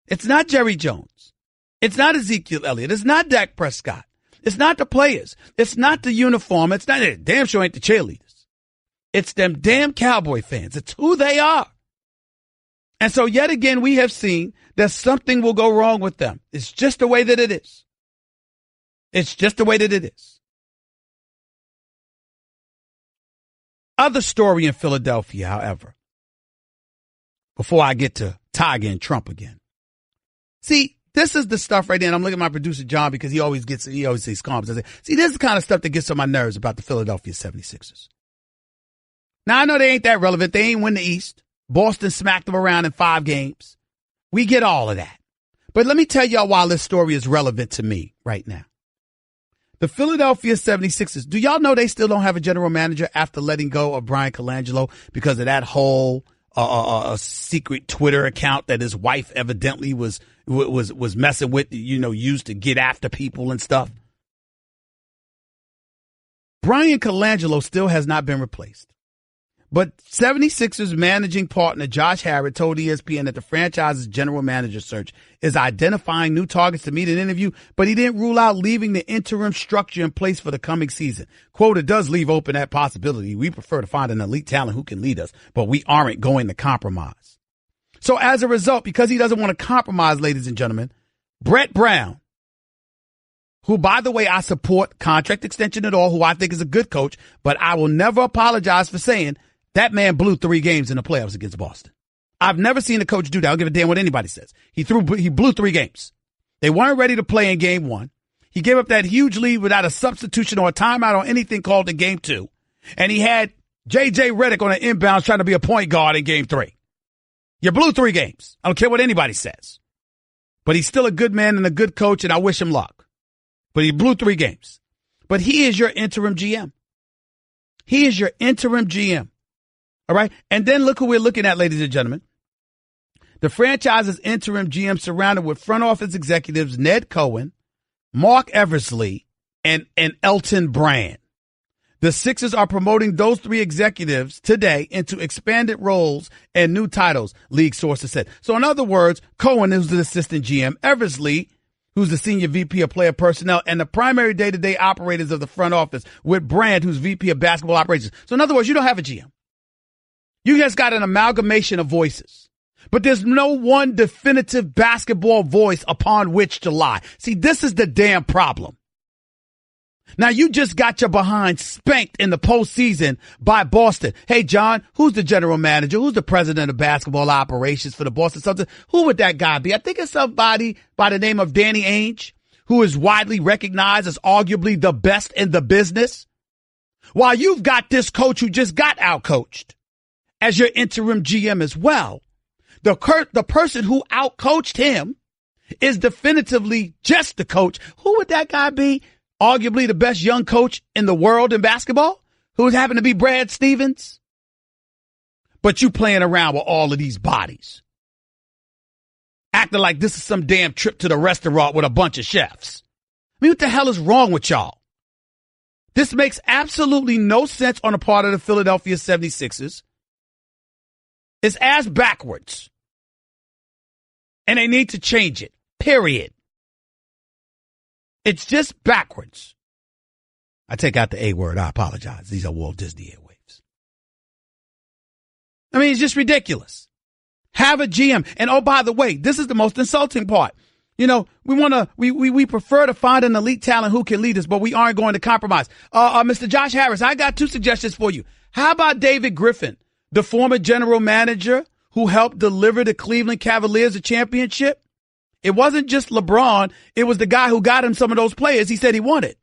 Speaker 4: It's not Jerry Jones. It's not Ezekiel Elliott. It's not Dak Prescott. It's not the players. It's not the uniform. It's not, damn sure ain't the cheerleaders. It's them damn Cowboy fans. It's who they are. And so yet again, we have seen that something will go wrong with them. It's just the way that it is. It's just the way that it is. Other story in Philadelphia, however, before I get to Tiger and Trump again. See, this is the stuff right there. And I'm looking at my producer, John, because he always says calm. I say, see, this is the kind of stuff that gets on my nerves about the Philadelphia 76ers. Now, I know they ain't that relevant. They ain't win the East. Boston smacked them around in 5 games. We get all of that. But let me tell y'all why this story is relevant to me right now. The Philadelphia 76ers, do y'all know they still don't have a general manager after letting go of Brian Colangelo because of that whole secret Twitter account that his wife evidently was messing with, used to get after people and stuff? Brian Colangelo still has not been replaced. But 76ers managing partner Josh Harrod told ESPN that the franchise's general manager search is identifying new targets to meet an interview, but he didn't rule out leaving the interim structure in place for the coming season. Quote, it does leave open that possibility. We prefer to find an elite talent who can lead us, but we aren't going to compromise. So as a result, because he doesn't want to compromise, ladies and gentlemen, Brett Brown, who, by the way, I support contract extension at all, who I think is a good coach, but I will never apologize for saying that man blew 3 games in the playoffs against Boston. I've never seen a coach do that. I don't give a damn what anybody says. He blew 3 games. They weren't ready to play in game 1. He gave up that huge lead without a substitution or a timeout or anything called in game 2. And he had J.J. Redick on an inbound trying to be a point guard in game 3. You blew 3 games. I don't care what anybody says. But he's still a good man and a good coach, and I wish him luck. But he blew 3 games. But he is your interim GM. He is your interim GM. All right. And then look who we're looking at, ladies and gentlemen. The franchise's interim GM surrounded with front office executives Ned Cohen, Mark Eversley, and Elton Brand. The Sixers are promoting those 3 executives today into expanded roles and new titles, league sources said. So in other words, Cohen is the assistant GM, Eversley, who's the senior VP of player personnel, and the primary day-to-day operators of the front office, with Brand, who's VP of basketball operations. So in other words, you don't have a GM. You just got an amalgamation of voices. But there's no one definitive basketball voice upon which to lie. See, this is the damn problem. Now, you just got your behind spanked in the postseason by Boston. Hey, John, who's the general manager? Who's the president of basketball operations for the Boston Celtics? Who would that guy be? I think it's somebody by the name of Danny Ainge, who is widely recognized as arguably the best in the business. While you've got this coach who just got outcoached as your interim GM as well. The person who outcoached him is definitively just the coach. Who would that guy be? Arguably the best young coach in the world in basketball, who happened to be Brad Stevens. But you playing around with all of these bodies, acting like this is some damn trip to the restaurant with a bunch of chefs. I mean, what the hell is wrong with y'all? This makes absolutely no sense on the part of the Philadelphia 76ers. It's ass backwards. And they need to change it, period. It's just backwards. I take out the A word. I apologize. These are Walt Disney airwaves. I mean, it's just ridiculous. Have a GM. And oh, by the way, this is the most insulting part. You know, we prefer to find an elite talent who can lead us, but we aren't going to compromise. Mr. Josh Harris, I got two suggestions for you. How about David Griffin, the former general manager who helped deliver the Cleveland Cavaliers a championship? It wasn't just LeBron. It was the guy who got him some of those players he said he wanted.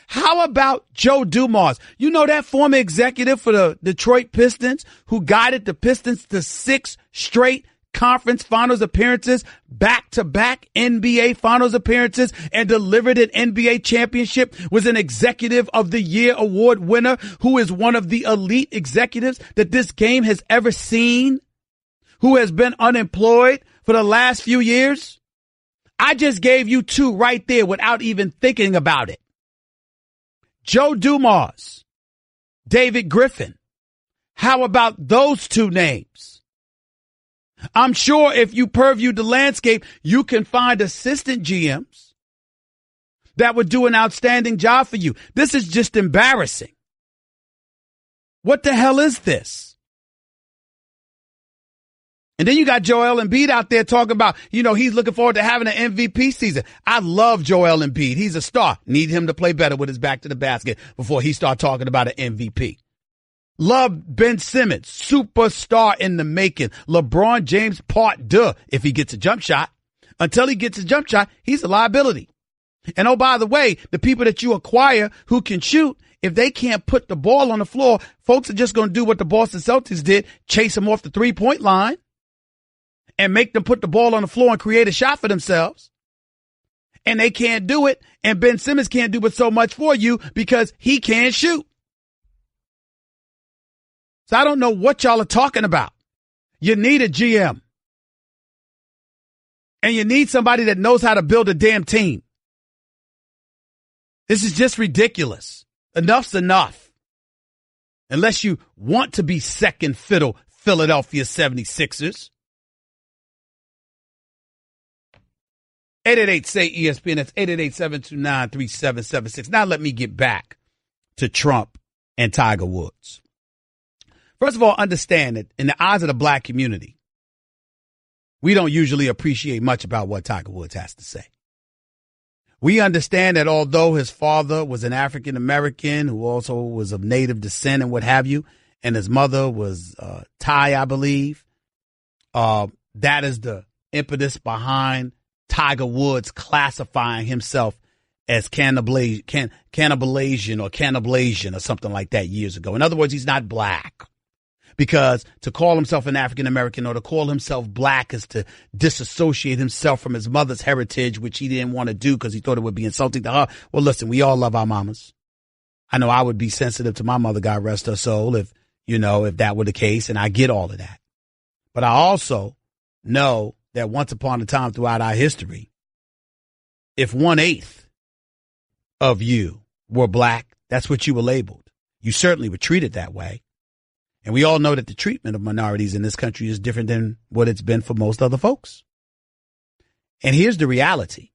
Speaker 4: How about Joe Dumars? You know, that former executive for the Detroit Pistons who guided the Pistons to 6 straight conference finals appearances, back-to-back NBA finals appearances, and delivered an NBA championship, was an executive of the year award winner who is one of the elite executives that this game has ever seen, who has been unemployed for the last few years. I just gave you two right there without even thinking about it. Joe Dumars, David Griffin. How about those two names? I'm sure if you purview the landscape, you can find assistant GMs that would do an outstanding job for you. This is just embarrassing. What the hell is this? And then you got Joel Embiid out there talking about, you know, he's looking forward to having an MVP season. I love Joel Embiid. He's a star. Need him to play better with his back to the basket before he start talking about an MVP. Love Ben Simmons, superstar in the making. LeBron James part deux if he gets a jump shot. Until he gets a jump shot, he's a liability. And oh, by the way, the people that you acquire who can shoot, if they can't put the ball on the floor, folks are just going to do what the Boston Celtics did, chase them off the 3-point line and make them put the ball on the floor and create a shot for themselves. And they can't do it. And Ben Simmons can't do but so much for you because he can't shoot. So I don't know what y'all are talking about. You need a GM. And you need somebody that knows how to build a damn team. This is just ridiculous. Enough's enough. Unless you want to be second fiddle Philadelphia 76ers. 888-SAY-ESPN. That's 888-729-3776. Now let me get back to Trump and Tiger Woods. First of all, understand that in the eyes of the black community, we don't usually appreciate much about what Tiger Woods has to say. We understand that although his father was an African-American who also was of native descent and what have you, and his mother was Thai, I believe, that is the impetus behind Tiger Woods classifying himself as Cannibalian or something like that years ago. In other words, he's not black. Because to call himself an African-American or to call himself black is to disassociate himself from his mother's heritage, which he didn't want to do because he thought it would be insulting to her. Well, listen, we all love our mamas. I know I would be sensitive to my mother, God rest her soul, if that were the case, and I get all of that. But I also know that once upon a time throughout our history, if 1/8 of you were black, that's what you were labeled. You certainly were treated that way. And we all know that the treatment of minorities in this country is different than what it's been for most other folks. And here's the reality.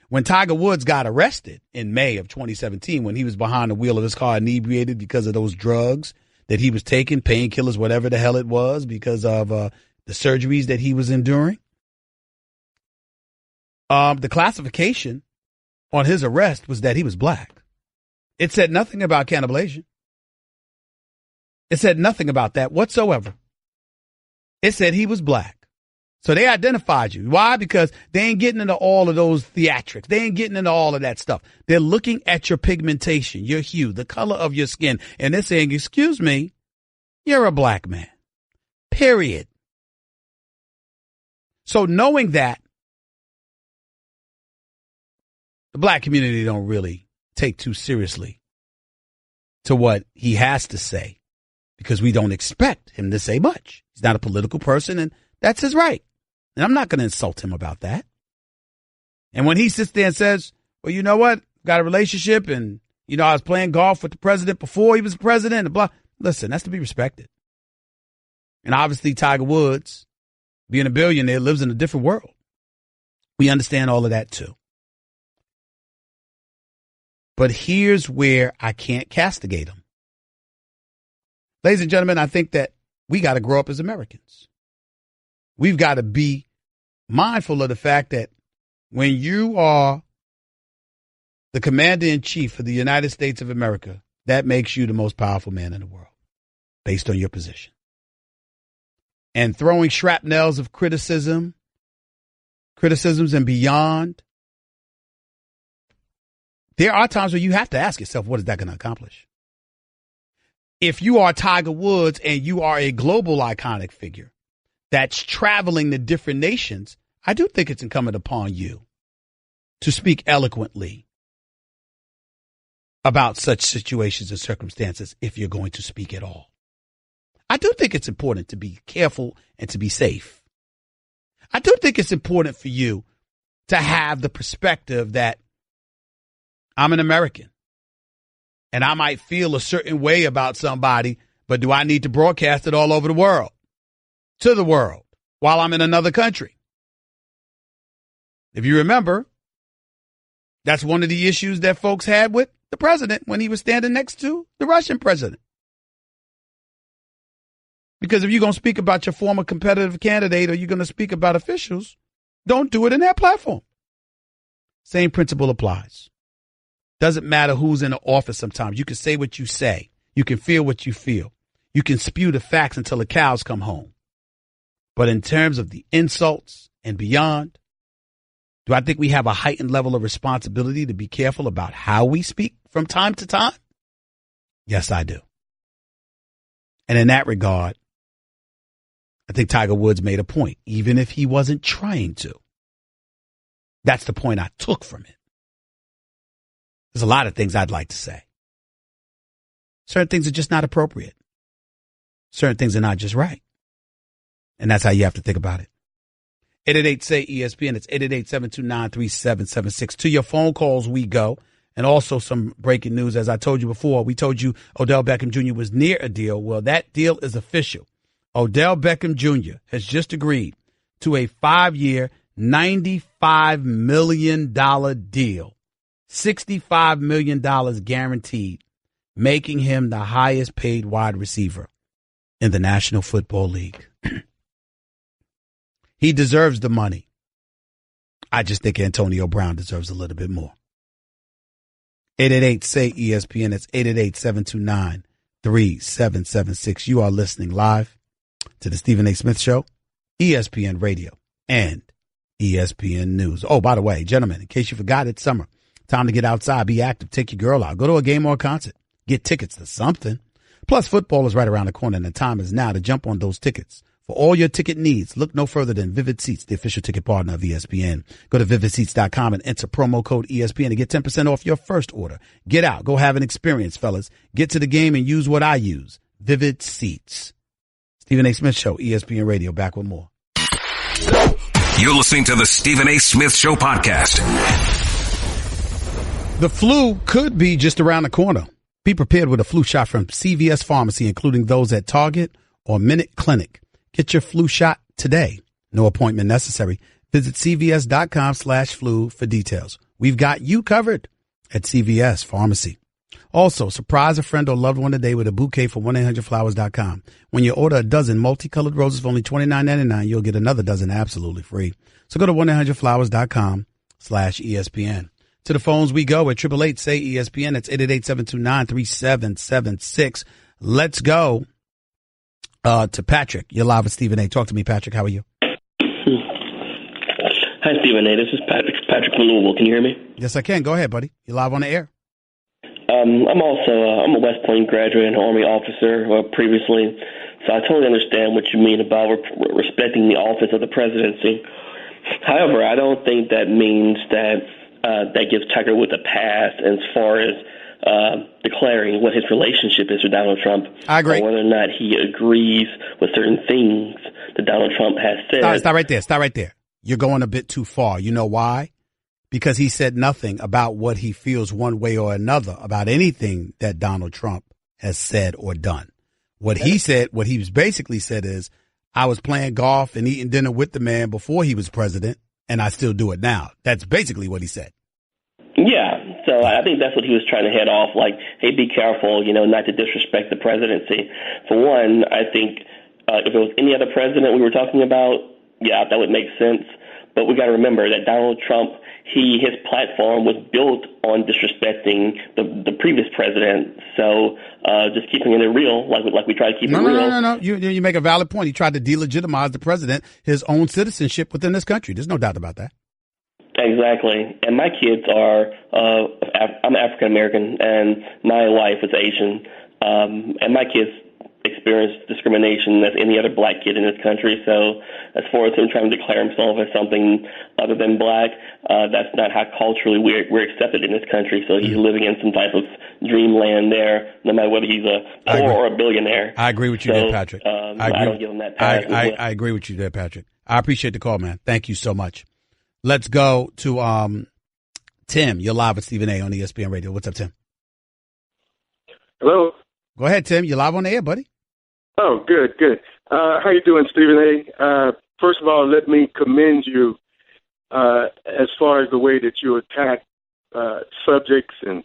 Speaker 4: When Tiger Woods got arrested in May of 2017, when he was behind the wheel of his car inebriated because of those drugs that he was taking, painkillers, whatever the hell it was, because of the surgeries that he was enduring. The classification on his arrest was that he was black. It said nothing about cannibalization. It said nothing about that whatsoever. It said he was black. So they identified you. Why? Because they ain't getting into all of those theatrics. They ain't getting into all of that stuff. They're looking at your pigmentation, your hue, the color of your skin, and they're saying, excuse me, you're a black man. Period. So knowing that, the black community don't really take too seriously to what he has to say because we don't expect him to say much. He's not a political person, and that's his right. And I'm not going to insult him about that. And when he sits there and says, well, you know what? Got a relationship and, I was playing golf with the president before he was president and blah. Listen, that's to be respected. And obviously Tiger Woods, being a billionaire, lives in a different world. We understand all of that too. But here's where I can't castigate him. Ladies and gentlemen, I think that we got to grow up as Americans. We've got to be mindful of the fact that when you are the commander-in-chief of the United States of America, that makes you the most powerful man in the world based on your position. And throwing shrapnels of criticisms and beyond, there are times where you have to ask yourself, what is that going to accomplish? If you are Tiger Woods and you are a global iconic figure that's traveling to different nations, I do think it's incumbent upon you to speak eloquently about such situations and circumstances if you're going to speak at all. I do think it's important to be careful and to be safe. I do think it's important for you to have the perspective that I'm an American and I might feel a certain way about somebody, but do I need to broadcast it all over the world, to the world, while I'm in another country? If you remember, that's one of the issues that folks had with the president when he was standing next to the Russian president. Because if you're going to speak about your former competitive candidate or you're going to speak about officials, don't do it in that platform. Same principle applies. Doesn't matter who's in the office sometimes. You can say what you say. You can feel what you feel. You can spew the facts until the cows come home. But in terms of the insults and beyond, do I think we have a heightened level of responsibility to be careful about how we speak from time to time? Yes, I do. And in that regard, I think Tiger Woods made a point, even if he wasn't trying to. That's the point I took from it. There's a lot of things I'd like to say. Certain things are just not appropriate. Certain things are not just right. And that's how you have to think about it. 888-SAY-ESPN. It's 888-729-3776. To your phone calls we go. And also some breaking news. As I told you before, we told you Odell Beckham Jr. was near a deal. Well, that deal is official. Odell Beckham Jr. has just agreed to a 5-year, $95 million deal. $65 million guaranteed, making him the highest paid wide receiver in the National Football League. He deserves the money. I just think Antonio Brown deserves a little bit more. 888-SAY-ESPN. It's 888-729-3776. You are listening live to the Stephen A. Smith Show, ESPN Radio, and ESPN News. Oh, by the way, gentlemen, in case you forgot, it's summer. Time to get outside, be active, take your girl out, go to a game or a concert, get tickets to something. Plus, football is right around the corner, and the time is now to jump on those tickets. For all your ticket needs, look no further than Vivid Seats, the official ticket partner of ESPN. Go to vividseats.com and enter promo code ESPN to get 10% off your first order. Get out. Go have an experience, fellas. Get to the game and use what I use. Vivid Seats. Stephen A. Smith Show, ESPN Radio. Back with more.
Speaker 3: You're listening to the Stephen A. Smith Show podcast.
Speaker 4: The flu could be just around the corner. Be prepared with a flu shot from CVS Pharmacy, including those at Target or Minute Clinic. Get your flu shot today. No appointment necessary. Visit CVS.com/flu for details. We've got you covered at CVS Pharmacy. Also, surprise a friend or loved one today with a bouquet from 1-800-Flowers.com. When you order a dozen multicolored roses for only $29.99, you'll get another dozen absolutely free. So go to 1-800-Flowers.com/ESPN. To the phones we go at 888-SAY-ESPN. That's 888-729-3776. Let's go to Patrick. You're live with Stephen A. Talk to me, Patrick. How are you?
Speaker 10: Hi, Stephen A. This is Patrick from Louisville. Can you hear me?
Speaker 4: Yes, I can. Go ahead, buddy. You're live on the air.
Speaker 10: I'm a West Point graduate and Army officer previously, so I totally understand what you mean about respecting the office of the presidency. However, I don't think that means that that gives Tiger Woods a pass as far as declaring what his relationship is with Donald Trump.
Speaker 4: I agree.
Speaker 10: Or whether or not he agrees with certain things that Donald Trump has said.
Speaker 4: Stop right there. Stop right there. You're going a bit too far. You know why? Because he said nothing about what he feels one way or another about anything that Donald Trump has said or done. What he basically said is, I was playing golf and eating dinner with the man before he was president, and I still do it now. That's basically what he said.
Speaker 10: Yeah, so I think that's what he was trying to head off, like, hey, be careful, not to disrespect the presidency. For one, I think if it was any other president we were talking about, yeah, that would make sense. But we got to remember that Donald Trump, his platform was built on disrespecting the previous president. So just keeping it real, like we try to keep it real.
Speaker 4: No. You make a valid point. He tried to delegitimize the president, his own citizenship within this country. There's no doubt about that.
Speaker 10: Exactly. And my kids are, I'm African American, and my wife is Asian. And my kids experience discrimination as any other black kid in this country. So as far as him trying to declare himself as something other than black, that's not how culturally we're accepted in this country. So he's living in some type of dreamland there, no matter whether he's a poor or a billionaire.
Speaker 4: I agree with you there, Patrick.
Speaker 10: I don't give him that pass.
Speaker 4: I agree with you there, Patrick. I appreciate the call, man. Thank you so much. Let's go to Tim. You're live with Stephen A. on ESPN Radio. What's up, Tim?
Speaker 11: Hello.
Speaker 4: Go ahead, Tim. You're live on the air, buddy.
Speaker 11: Oh, good. How you doing, Stephen A? First of all, let me commend you as far as the way that you attack subjects and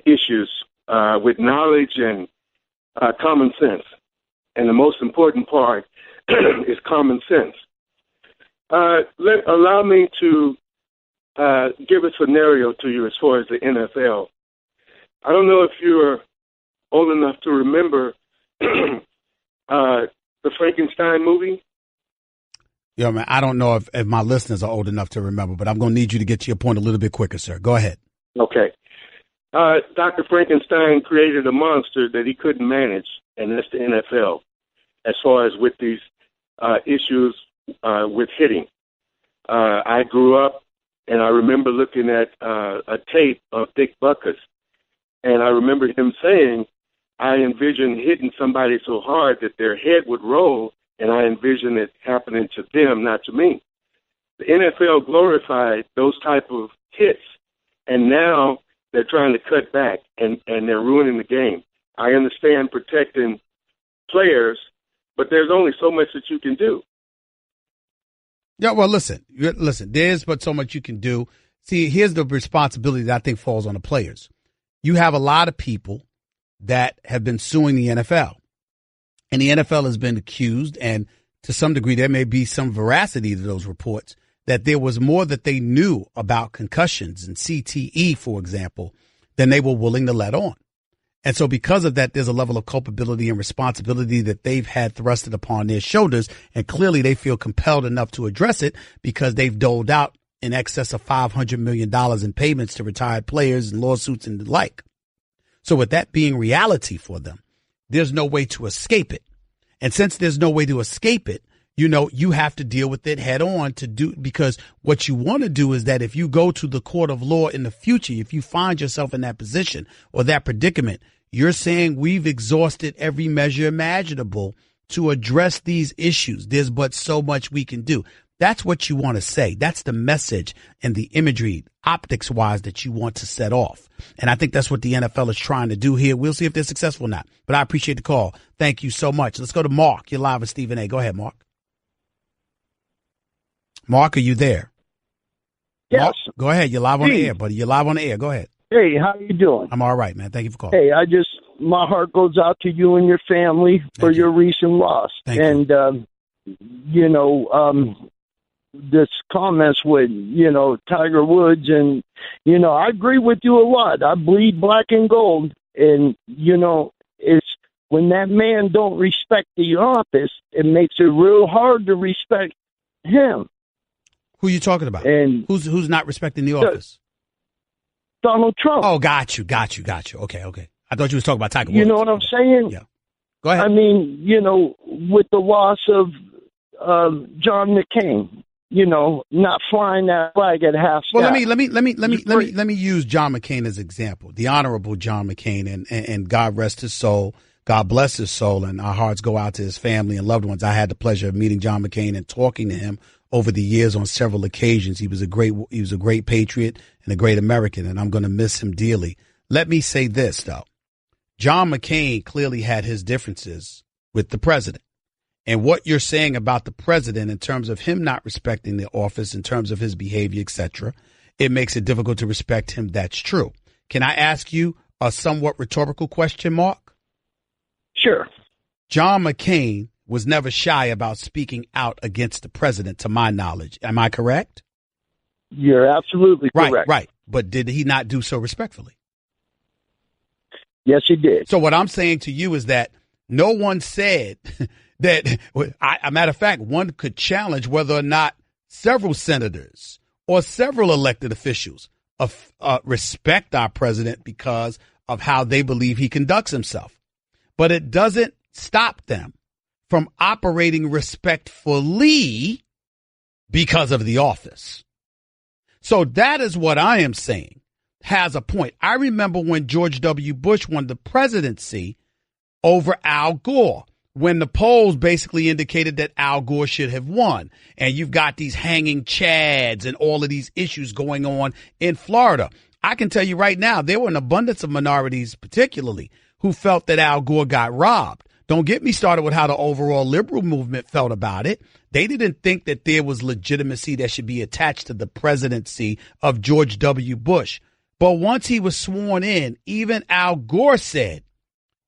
Speaker 11: issues with knowledge and common sense. And the most important part is common sense. Allow me to give a scenario to you as far as the NFL. I don't know if you're old enough to remember the Frankenstein movie.
Speaker 4: Yeah, man, I don't know if my listeners are old enough to remember, but I'm going to need you to get to your point a little bit quicker, sir. Go ahead.
Speaker 11: Okay. Dr. Frankenstein created a monster that he couldn't manage, and that's the NFL, as far as with these issues with hitting. I grew up, and I remember looking at a tape of Dick Butkus, and I remember him saying, I envision hitting somebody so hard that their head would roll, and I envision it happening to them, not to me. The NFL glorified those type of hits, and now they're trying to cut back, and they're ruining the game. I understand protecting players, but there's only so much that you can do.
Speaker 4: Yeah, well, listen, there's but so much you can do. See, here's the responsibility that I think falls on the players. You have a lot of people that have been suing the NFL. And the NFL has been accused, and to some degree there may be some veracity to those reports, that there was more that they knew about concussions and CTE, for example, than they were willing to let on. And so because of that, there's a level of culpability and responsibility that they've had thrusted upon their shoulders, and clearly they feel compelled enough to address it because they've doled out in excess of $500 million in payments to retired players and lawsuits and the like. So with that being reality for them, there's no way to escape it. And since there's no way to escape it, you have to deal with it head on because what you want to do is that if you go to the court of law in the future, if you find yourself in that position or that predicament, you're saying we've exhausted every measure imaginable to address these issues. There's but so much we can do. That's what you want to say. That's the message and the imagery, optics wise, that you want to set off. And I think that's what the NFL is trying to do here. We'll see if they're successful or not. But I appreciate the call. Thank you so much. Let's go to Mark. You're live with Stephen A. Go ahead, Mark. Mark, are you there?
Speaker 12: Yes.
Speaker 4: Mark, go ahead. You're live on the air, buddy. You're live on the air. Go ahead.
Speaker 12: Hey, how you doing?
Speaker 4: I'm all right, man. Thank you for calling.
Speaker 12: Hey, my heart goes out to you and your family for your recent loss.
Speaker 4: Thank
Speaker 12: you. This comments with, Tiger Woods, and, I agree with you a lot. I bleed black and gold. And, it's when that man don't respect the office, it makes it real hard to respect him.
Speaker 4: Who are you talking about?
Speaker 12: And
Speaker 4: who's not respecting the office?
Speaker 12: Donald Trump.
Speaker 4: Oh, got you. Okay. I thought you was talking about Tiger Woods.
Speaker 12: You know what I'm saying?
Speaker 4: Yeah. Go ahead.
Speaker 12: I mean, with the loss of John McCain, not flying that flag at half staff.
Speaker 4: Well, let me use John McCain as an example. The Honorable John McCain, and God rest his soul. God bless his soul, and our hearts go out to his family and loved ones. I had the pleasure of meeting John McCain and talking to him over the years on several occasions. He was a great patriot and a great American, and I'm going to miss him dearly. Let me say this, though. John McCain clearly had his differences with the president. And what you're saying about the president in terms of him not respecting the office, in terms of his behavior, etc., it makes it difficult to respect him. That's true. Can I ask you a somewhat rhetorical question, Mark?
Speaker 12: Sure.
Speaker 4: John McCain was never shy about speaking out against the president, to my knowledge. Am I correct?
Speaker 12: You're absolutely correct.
Speaker 4: Right. But did he not do so respectfully?
Speaker 12: Yes, he did.
Speaker 4: So what I'm saying to you is that no one said that, a matter of fact, one could challenge whether or not several senators or several elected officials respect our president because of how they believe he conducts himself. But it doesn't stop them from operating respectfully because of the office. So that is what I am saying has a point. I remember when George W. Bush won the presidency over Al Gore, when the polls basically indicated that Al Gore should have won. And you've got these hanging chads and all of these issues going on in Florida. I can tell you right now, there were an abundance of minorities, particularly, who felt that Al Gore got robbed. Don't get me started with how the overall liberal movement felt about it. They didn't think that there was legitimacy that should be attached to the presidency of George W. Bush. But once he was sworn in, even Al Gore said,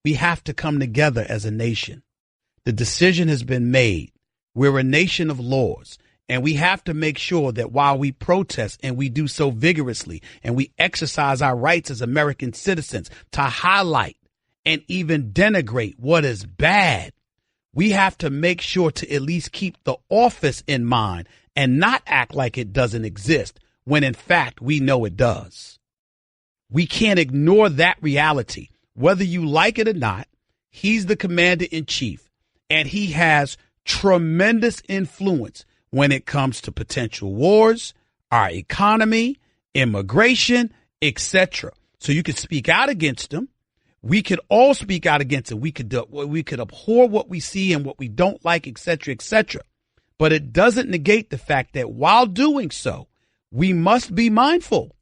Speaker 4: we have to come together as a nation. The decision has been made. We're a nation of laws, and we have to make sure that while we protest, and we do so vigorously, and we exercise our rights as American citizens to highlight and even denigrate what is bad, we have to make sure to at least keep the office in mind and not act like it doesn't exist when in fact we know it does. We can't ignore that reality. Whether you like it or not, he's the commander in chief, and he has tremendous influence when it comes to potential wars, our economy, immigration, etc. So you could speak out against him. We could all speak out against it. We could abhor what we see and what we don't like, etc., etc. But it doesn't negate the fact that while doing so, we must be mindful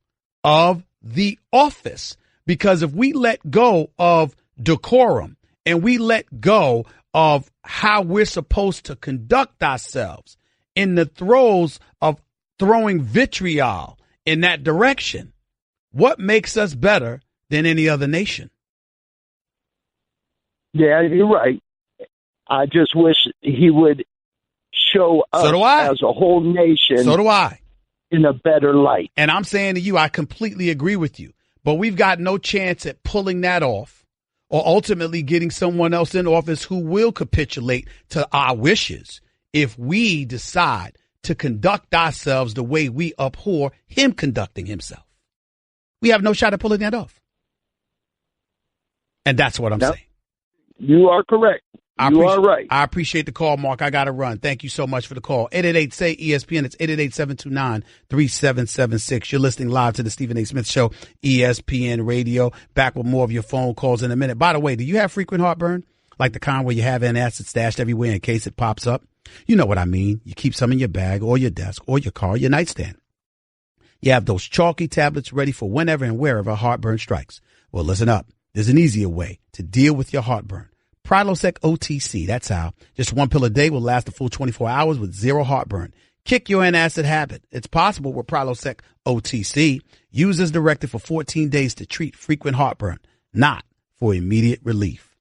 Speaker 4: of the office, because if we let go of decorum and we let go of how we're supposed to conduct ourselves in the throes of throwing vitriol in that direction, what makes us better than any other nation?
Speaker 12: Yeah, you're right. I just wish he would show us as a whole nation.
Speaker 4: So do I.
Speaker 12: In a better light.
Speaker 4: And I'm saying to you, I completely agree with you. But we've got no chance at pulling that off or ultimately getting someone else in office who will capitulate to our wishes if we decide to conduct ourselves the way we abhor him conducting himself. We have no shot at pulling that off. And that's what I'm saying.
Speaker 12: You are correct. You are right.
Speaker 4: I appreciate the call, Mark. I got to run. Thank you so much for the call. 888-SAY-ESPN. It's 888-729-3776. You're listening live to the Stephen A. Smith Show, ESPN Radio. Back with more of your phone calls in a minute. By the way, do you have frequent heartburn? Like the kind where you have antacids stashed everywhere in case it pops up? You know what I mean. You keep some in your bag or your desk or your car, your nightstand. You have those chalky tablets ready for whenever and wherever heartburn strikes. Well, listen up. There's an easier way to deal with your heartburn. Prilosec OTC, that's how. Just one pill a day will last a full 24 hours with zero heartburn. Kick your antacid habit. It's possible with Prilosec OTC. Use as directed for 14 days to treat frequent heartburn, not for immediate relief.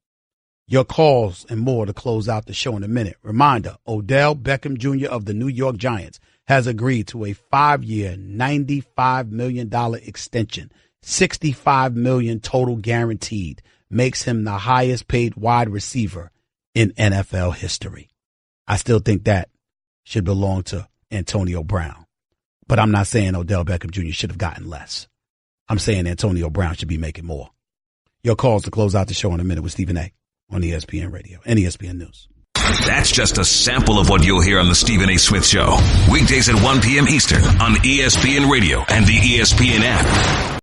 Speaker 4: Your calls and more to close out the show in a minute. Reminder, Odell Beckham Jr. of the New York Giants has agreed to a 5-year, $95 million extension, $65 million total guaranteed, makes him the highest paid wide receiver in NFL history. I still think that should belong to Antonio Brown. But I'm not saying Odell Beckham Jr. should have gotten less. I'm saying Antonio Brown should be making more. Your calls to close out the show in a minute with Stephen A. on ESPN Radio and ESPN News.
Speaker 3: That's just a sample of what you'll hear on the Stephen A. Smith Show. Weekdays at 1 p.m. Eastern on ESPN Radio and the ESPN app.